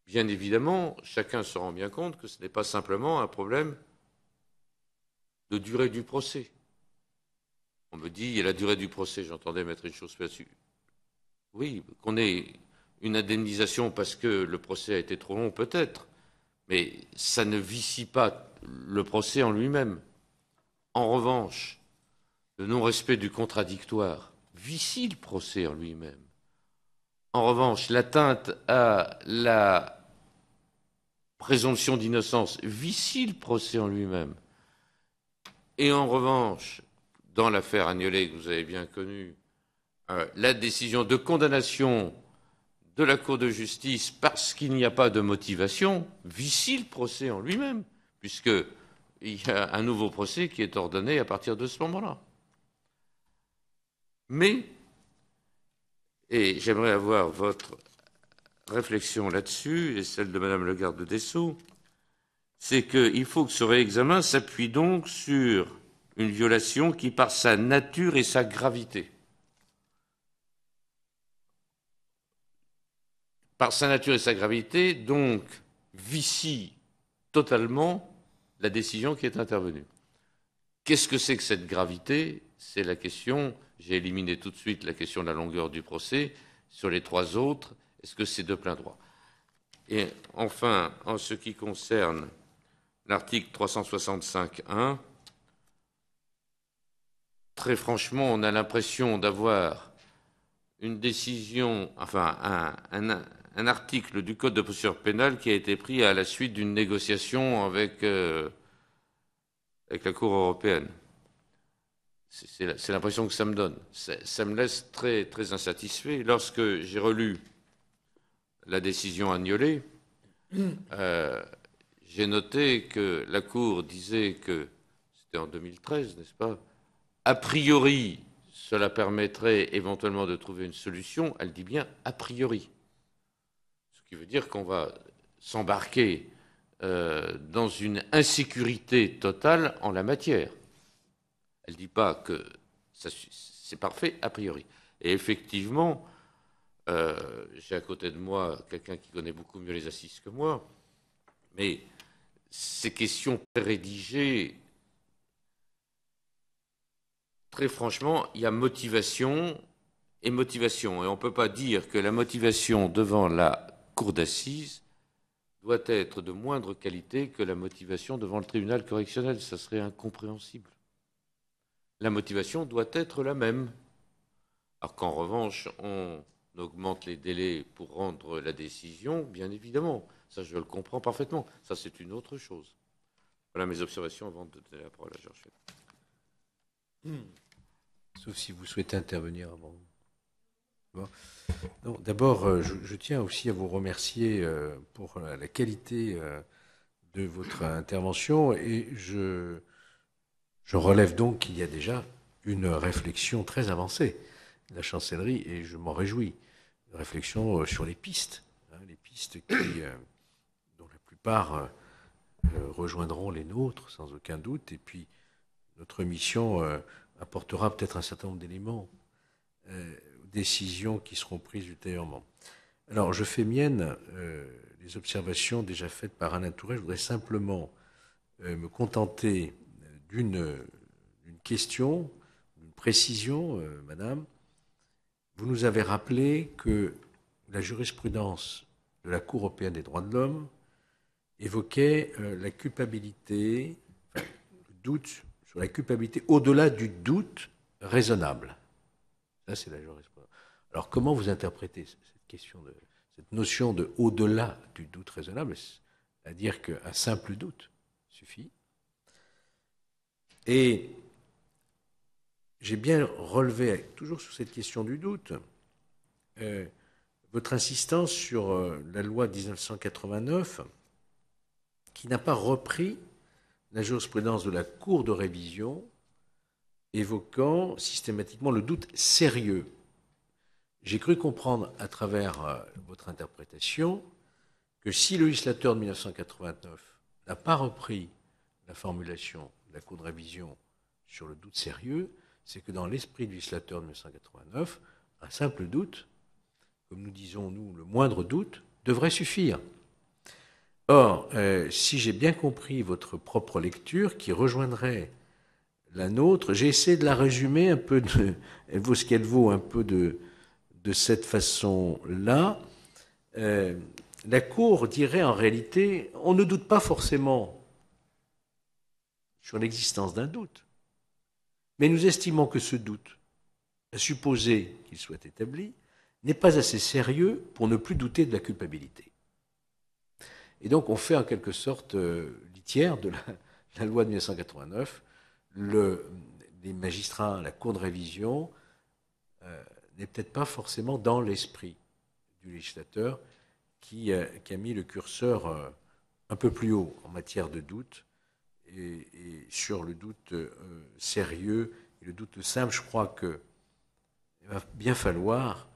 Bien évidemment, chacun se rend bien compte que ce n'est pas simplement un problème de durée du procès. On me dit, il y a la durée du procès, j'entendais mettre une chose là-dessus. Oui, qu'on ait une indemnisation parce que le procès a été trop long, peut-être, mais ça ne vicie pas le procès en lui-même. En revanche, le non-respect du contradictoire vicie le procès en lui-même. En revanche, l'atteinte à la présomption d'innocence vicie le procès en lui-même. Et en revanche, dans l'affaire Agnolet, que vous avez bien connue, la décision de condamnation de la Cour de justice parce qu'il n'y a pas de motivation vicie le procès en lui-même, puisqu'il y a un nouveau procès qui est ordonné à partir de ce moment-là. Mais, et j'aimerais avoir votre réflexion là-dessus, et celle de Madame le garde des Sceaux, c'est qu'il faut que ce réexamen s'appuie donc sur une violation qui, par sa nature et sa gravité, donc vicie totalement la décision qui est intervenue. Qu'est-ce que c'est que cette gravité? C'est la question, j'ai éliminé tout de suite la question de la longueur du procès. Sur les trois autres, est-ce que c'est de plein droit? Et enfin, en ce qui concerne l'article 365.1, très franchement, on a l'impression d'avoir une décision, enfin un article du Code de procédure pénale qui a été pris à la suite d'une négociation avec la Cour européenne. C'est l'impression que ça me donne. Ça me laisse très, très insatisfait. Lorsque j'ai relu la décision Agnolet, j'ai noté que la Cour disait que, c'était en 2013, n'est-ce pas, a priori, cela permettrait éventuellement de trouver une solution. Elle dit bien a priori. Ce qui veut dire qu'on va s'embarquer dans une insécurité totale en la matière. Elle ne dit pas que c'est parfait a priori. Et effectivement, j'ai à côté de moi quelqu'un qui connaît beaucoup mieux les assises que moi, mais ces questions rédigées, très franchement, il y a motivation et motivation. Et on ne peut pas dire que la motivation devant la cour d'assises doit être de moindre qualité que la motivation devant le tribunal correctionnel. Ça serait incompréhensible. La motivation doit être la même. Alors qu'en revanche, on augmente les délais pour rendre la décision, bien évidemment. Ça, je le comprends parfaitement. Ça, c'est une autre chose. Voilà mes observations avant de donner la parole à Georges Fenech. Sauf si vous souhaitez intervenir avant. Bon. D'abord, je tiens aussi à vous remercier pour la qualité de votre intervention et je relève donc qu'il y a déjà une réflexion très avancée de la chancellerie et je m'en réjouis. Une réflexion sur les pistes dont la plupart rejoindront les nôtres sans aucun doute et puis notre mission apportera peut-être un certain nombre d'éléments, décisions qui seront prises ultérieurement. Alors, je fais mienne les observations déjà faites par Alain Tourret. Je voudrais simplement me contenter d'une question, d'une précision, Madame. Vous nous avez rappelé que la jurisprudence de la Cour européenne des droits de l'homme évoquait la culpabilité, le doute sur la culpabilité au-delà du doute raisonnable. Ça, c'est la jurisprudence. Alors, comment vous interprétez cette notion de au-delà du doute raisonnable, c'est-à-dire qu'un simple doute suffit? Et j'ai bien relevé, toujours sur cette question du doute, votre insistance sur la loi de 1989, qui n'a pas repris la jurisprudence de la Cour de révision, évoquant systématiquement le doute sérieux. J'ai cru comprendre à travers votre interprétation que si le législateur de 1989 n'a pas repris la formulation de la Cour de révision sur le doute sérieux, c'est que dans l'esprit du législateur de 1989, un simple doute, comme nous disons nous, le moindre doute, devrait suffire. Or, si j'ai bien compris votre propre lecture, qui rejoindrait la nôtre, j'ai essayé de la résumer un peu, elle vaut ce qu'elle vaut, un peu de cette façon-là. La Cour dirait en réalité, on ne doute pas forcément sur l'existence d'un doute, mais nous estimons que ce doute, à supposer qu'il soit établi, n'est pas assez sérieux pour ne plus douter de la culpabilité. Et donc on fait en quelque sorte litière de la loi de 1989. Les magistrats, la Cour de révision, n'est peut-être pas forcément dans l'esprit du législateur qui a mis le curseur un peu plus haut en matière de doute, et sur le doute sérieux et le doute simple. Je crois qu'il va bien falloir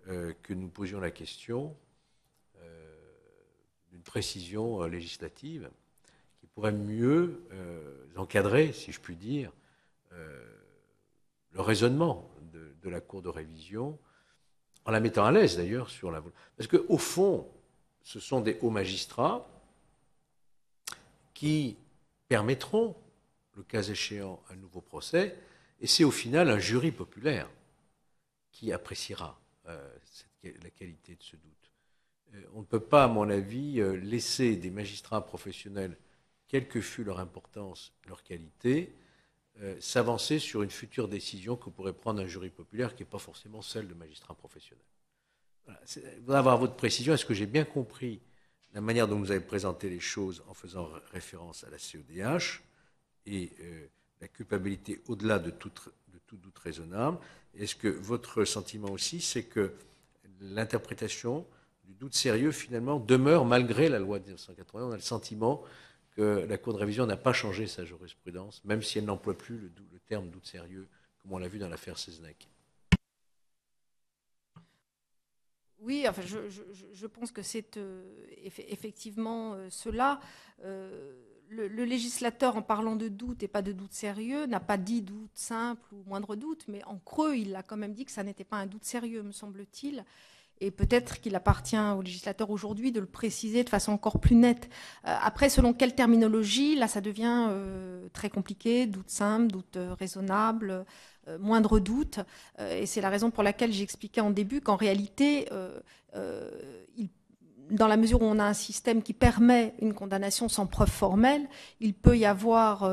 que nous posions la question d'une précision législative qui pourrait mieux encadrer, si je puis dire, le raisonnement de la Cour de révision, en la mettant à l'aise d'ailleurs sur la... Parce qu'au fond, ce sont des hauts magistrats qui permettront, le cas échéant, un nouveau procès, et c'est au final un jury populaire qui appréciera la qualité de ce doute. On ne peut pas, à mon avis, laisser des magistrats professionnels, quelle que fût leur importance, leur qualité, s'avancer sur une future décision que pourrait prendre un jury populaire qui n'est pas forcément celle de magistrats professionnels. Voilà. Je voudrais avoir votre précision. Est-ce que j'ai bien compris la manière dont vous avez présenté les choses en faisant référence à la CEDH et la culpabilité au-delà de tout doute raisonnable? Est-ce que votre sentiment aussi, c'est que l'interprétation du doute sérieux, finalement, demeure malgré la loi de 1980? On a le sentiment que la Cour de révision n'a pas changé sa jurisprudence, même si elle n'emploie plus le terme doute sérieux, comme on l'a vu dans l'affaire Seznec. Oui, enfin, je pense que c'est effectivement cela. Le législateur, en parlant de doute et pas de doute sérieux, n'a pas dit doute simple ou moindre doute, mais en creux, il a quand même dit que ça n'était pas un doute sérieux, me semble-t-il. Et peut-être qu'il appartient au législateur aujourd'hui de le préciser de façon encore plus nette. Après, selon quelle terminologie, là, ça devient très compliqué. Doute simple, doute raisonnable, moindre doute. Et c'est la raison pour laquelle j'expliquais en début qu'en réalité, dans la mesure où on a un système qui permet une condamnation sans preuve formelle, il peut y avoir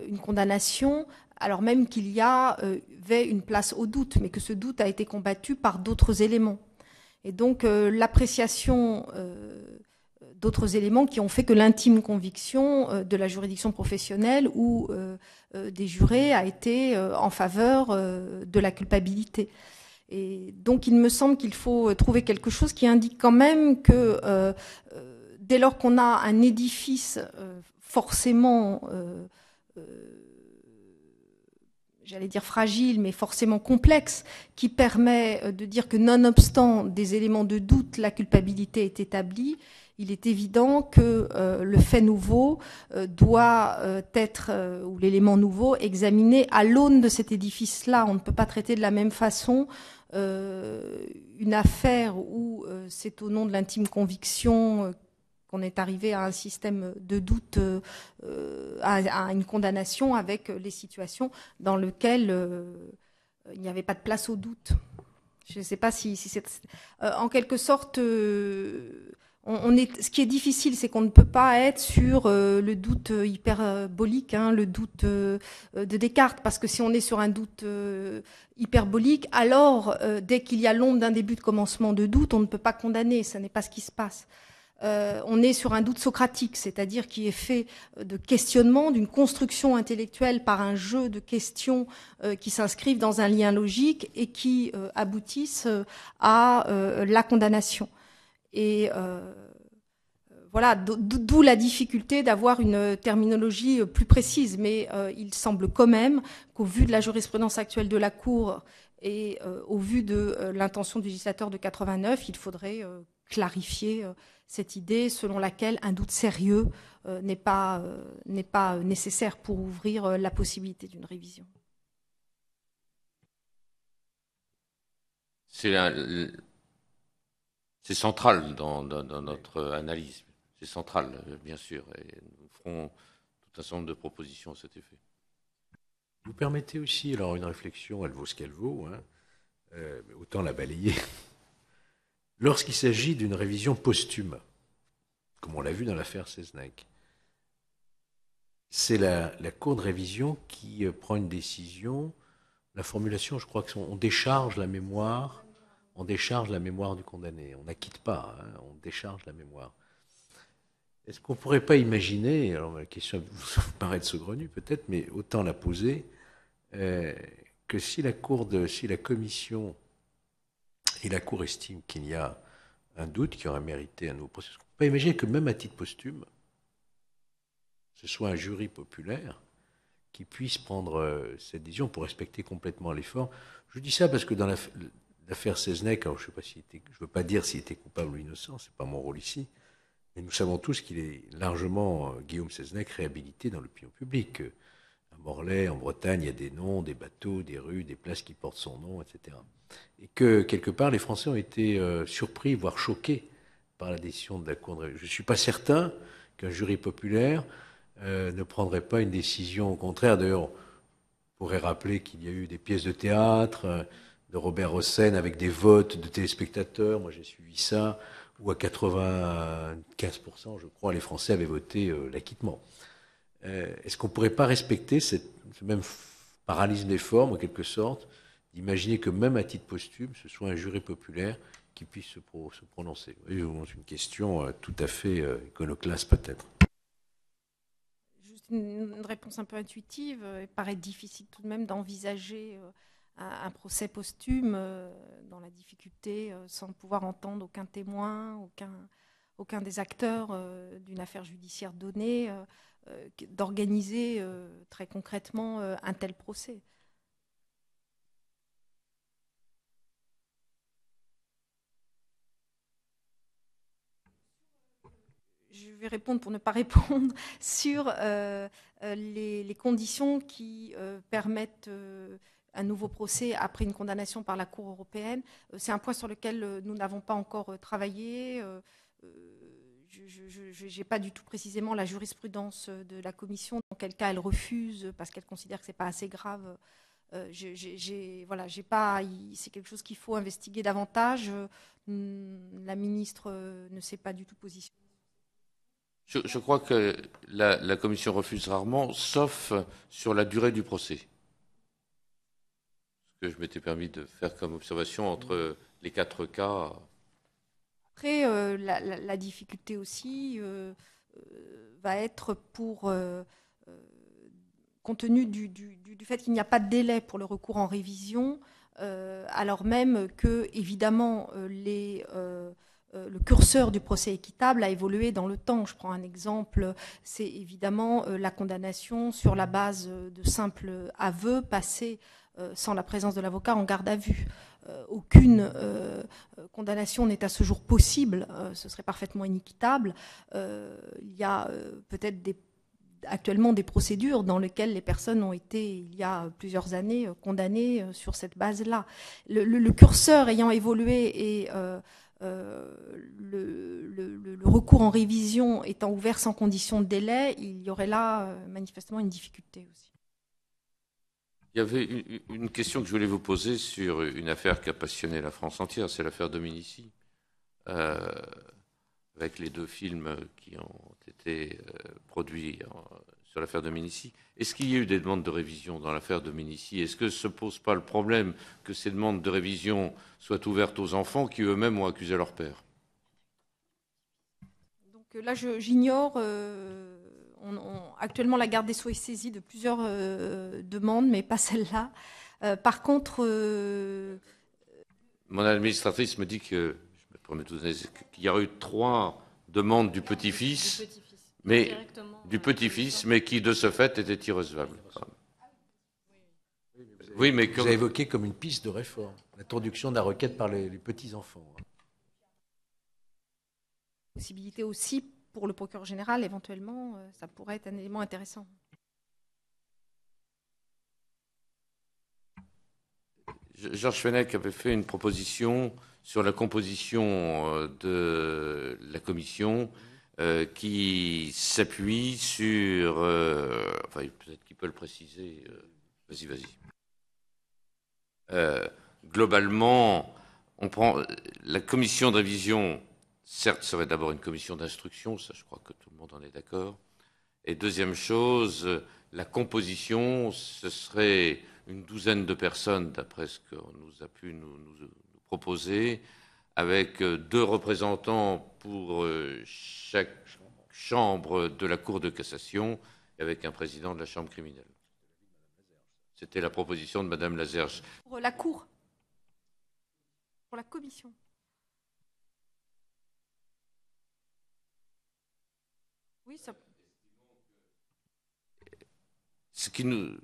une condamnation alors même qu'il y avait une place au doute, mais que ce doute a été combattu par d'autres éléments. Et donc l'appréciation d'autres éléments qui ont fait que l'intime conviction de la juridiction professionnelle ou des jurés a été en faveur de la culpabilité. Et donc il me semble qu'il faut trouver quelque chose qui indique quand même que dès lors qu'on a un édifice forcément j'allais dire fragile, mais forcément complexe, qui permet de dire que nonobstant des éléments de doute, la culpabilité est établie, il est évident que le fait nouveau doit être, ou l'élément nouveau, examiné à l'aune de cet édifice-là. On ne peut pas traiter de la même façon une affaire où c'est au nom de l'intime conviction qu'on est arrivé à un système de doute, à une condamnation, avec les situations dans lesquelles il n'y avait pas de place au doute. Je ne sais pas si c'est... en quelque sorte, ce qui est difficile, c'est qu'on ne peut pas être sur le doute hyperbolique, le doute de Descartes, parce que si on est sur un doute hyperbolique, alors dès qu'il y a l'ombre d'un début de commencement de doute, on ne peut pas condamner, ce n'est pas ce qui se passe. on est sur un doute socratique, c'est-à-dire qui est fait de questionnement, d'une construction intellectuelle par un jeu de questions qui s'inscrivent dans un lien logique et qui aboutissent à la condamnation. Et voilà, d'où la difficulté d'avoir une terminologie plus précise. Mais il semble quand même qu'au vu de la jurisprudence actuelle de la Cour et au vu de l'intention du législateur de 89, il faudrait clarifier cette idée selon laquelle un doute sérieux n'est pas nécessaire pour ouvrir la possibilité d'une révision. C'est central dans notre analyse. C'est central, bien sûr. Et nous ferons tout un certain nombre de propositions à cet effet. Vous permettez aussi, alors une réflexion, elle vaut ce qu'elle vaut, hein, mais autant la balayer. Lorsqu'il s'agit d'une révision posthume, comme on l'a vu dans l'affaire Seznec, c'est la Cour de révision qui prend une décision. La formulation, je crois qu'on décharge la mémoire, du condamné. On n'acquitte pas, hein, on décharge la mémoire. Est-ce qu'on ne pourrait pas imaginer, alors la question vous paraît saugrenue peut-être, mais autant la poser, que si la commission et la Cour estiment qu'il y a un doute qui aurait mérité un nouveau procès, on ne peut pas imaginer que même à titre posthume, ce soit un jury populaire qui puisse prendre cette décision pour respecter complètement l'effort. Je dis ça parce que dans l'affaire Seznec, alors je ne veux pas dire s'il était coupable ou innocent, ce n'est pas mon rôle ici, mais nous savons tous qu'il est largement, Guillaume Seznec, réhabilité dans l'opinion publique. À Morlaix, en Bretagne, il y a des noms, des bateaux, des rues, des places qui portent son nom, etc. Et que, quelque part, les Français ont été surpris, voire choqués par la décision de la Cour de révision. Je ne suis pas certain qu'un jury populaire ne prendrait pas une décision au contraire. D'ailleurs, on pourrait rappeler qu'il y a eu des pièces de théâtre de Robert Hossein avec des votes de téléspectateurs. Moi, j'ai suivi ça, où à 95%, je crois, les Français avaient voté l'acquittement. Est-ce qu'on ne pourrait pas respecter ce même paralysme des formes, en quelque sorte, d'imaginer que même à titre posthume, ce soit un jury populaire qui puisse se prononcer? C'est une question tout à fait iconoclaste, peut-être. Juste une réponse un peu intuitive. Il paraît difficile tout de même d'envisager un procès posthume dans la difficulté, sans pouvoir entendre aucun témoin, aucun des acteurs d'une affaire judiciaire donnée, d'organiser très concrètement un tel procès. Je vais répondre pour ne pas répondre sur les conditions qui permettent un nouveau procès après une condamnation par la Cour européenne. C'est un point sur lequel nous n'avons pas encore travaillé. Je n'ai pas du tout précisément la jurisprudence de la Commission, dans quel cas elle refuse parce qu'elle considère que ce n'est pas assez grave. Voilà, c'est quelque chose qu'il faut investiguer davantage. La ministre ne s'est pas du tout positionnée. Je crois que la Commission refuse rarement, sauf sur la durée du procès. Ce que je m'étais permis de faire comme observation entre les 4 cas. Après, la difficulté aussi va être compte tenu du fait qu'il n'y a pas de délai pour le recours en révision, alors même que, évidemment, le curseur du procès équitable a évolué dans le temps. Je prends un exemple, c'est évidemment la condamnation sur la base de simples aveux passés sans la présence de l'avocat en garde à vue. Aucune condamnation n'est à ce jour possible, ce serait parfaitement inéquitable. Il y a peut-être actuellement des procédures dans lesquelles les personnes ont été, il y a plusieurs années, condamnées sur cette base-là. Le curseur ayant évolué et le recours en révision étant ouvert sans condition de délai, il y aurait là manifestement une difficulté aussi. Il y avait une question que je voulais vous poser sur une affaire qui a passionné la France entière, c'est l'affaire Dominici, avec les 2 films qui ont été produits sur l'affaire Dominici. Est-ce qu'il y a eu des demandes de révision dans l'affaire Dominici? Est-ce que ne se pose pas le problème que ces demandes de révision soient ouvertes aux enfants qui eux-mêmes ont accusé leur père? que là, j'ignore. Actuellement, la garde des Sceaux est saisie de plusieurs demandes, mais pas celle-là. Par contre... Mon administratrice me dit que, je me promets tout qu'il y aurait eu 3 demandes du petit-fils, mais du petit-fils, mais qui de ce fait étaient irrecevables. Oui, mais vous avez évoqué comme une piste de réforme l'introduction de la requête par les petits-enfants. Possibilité aussi pour le procureur général, éventuellement, ça pourrait être un élément intéressant. Georges Fenech avait fait une proposition sur la composition de la commission qui s'appuie sur... enfin, peut-être qu'il peut le préciser. Vas-y. Globalement, on prend la commission de révision, certes, serait d'abord une commission d'instruction, ça je crois que tout le monde en est d'accord. Et deuxième chose, la composition, ce serait une douzaine de personnes, d'après ce qu'on nous a pu nous proposer, avec 2 représentants pour chaque chambre de la Cour de cassation, et avec un président de la chambre criminelle. C'était la proposition de Madame Lazerge. Pour la Cour, pour la commission. Oui, ça... Ce qui nous...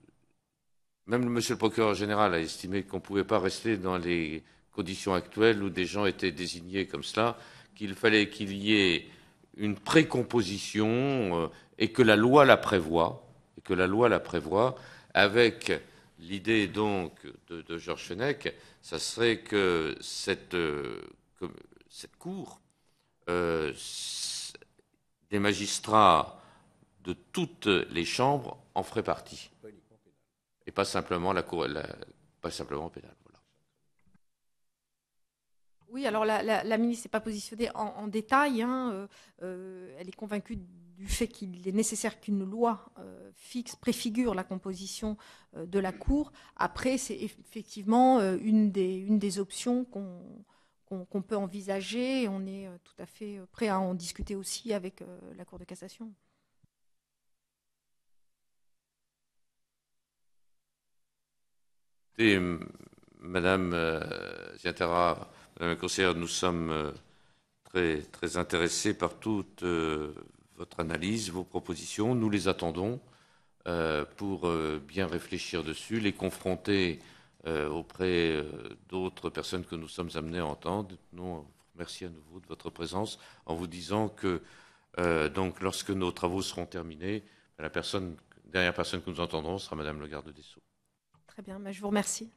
Même monsieur le procureur général a estimé qu'on ne pouvait pas rester dans les conditions actuelles où des gens étaient désignés comme cela, qu'il fallait qu'il y ait une précomposition et que la loi la prévoit, avec l'idée donc de Georges Fenech, ça serait que cette cour, des magistrats de toutes les chambres en feraient partie. Et pas simplement pas simplement pénale. Voilà. Oui, alors la ministre n'est pas positionnée en détail. Elle est convaincue du fait qu'il est nécessaire qu'une loi préfigure la composition de la Cour. Après, c'est effectivement une des options qu'on peut envisager. Et on est tout à fait prêt à en discuter aussi avec la Cour de cassation. Et Madame Zientara, Madame la conseillère, nous sommes très, très intéressés par toute votre analyse, vos propositions. Nous les attendons pour bien réfléchir dessus, les confronter auprès d'autres personnes que nous sommes amenés à entendre. Nous, merci à nouveau de votre présence en vous disant que donc, lorsque nos travaux seront terminés, la dernière personne que nous entendrons sera Madame le garde des Sceaux. Très bien, je vous remercie.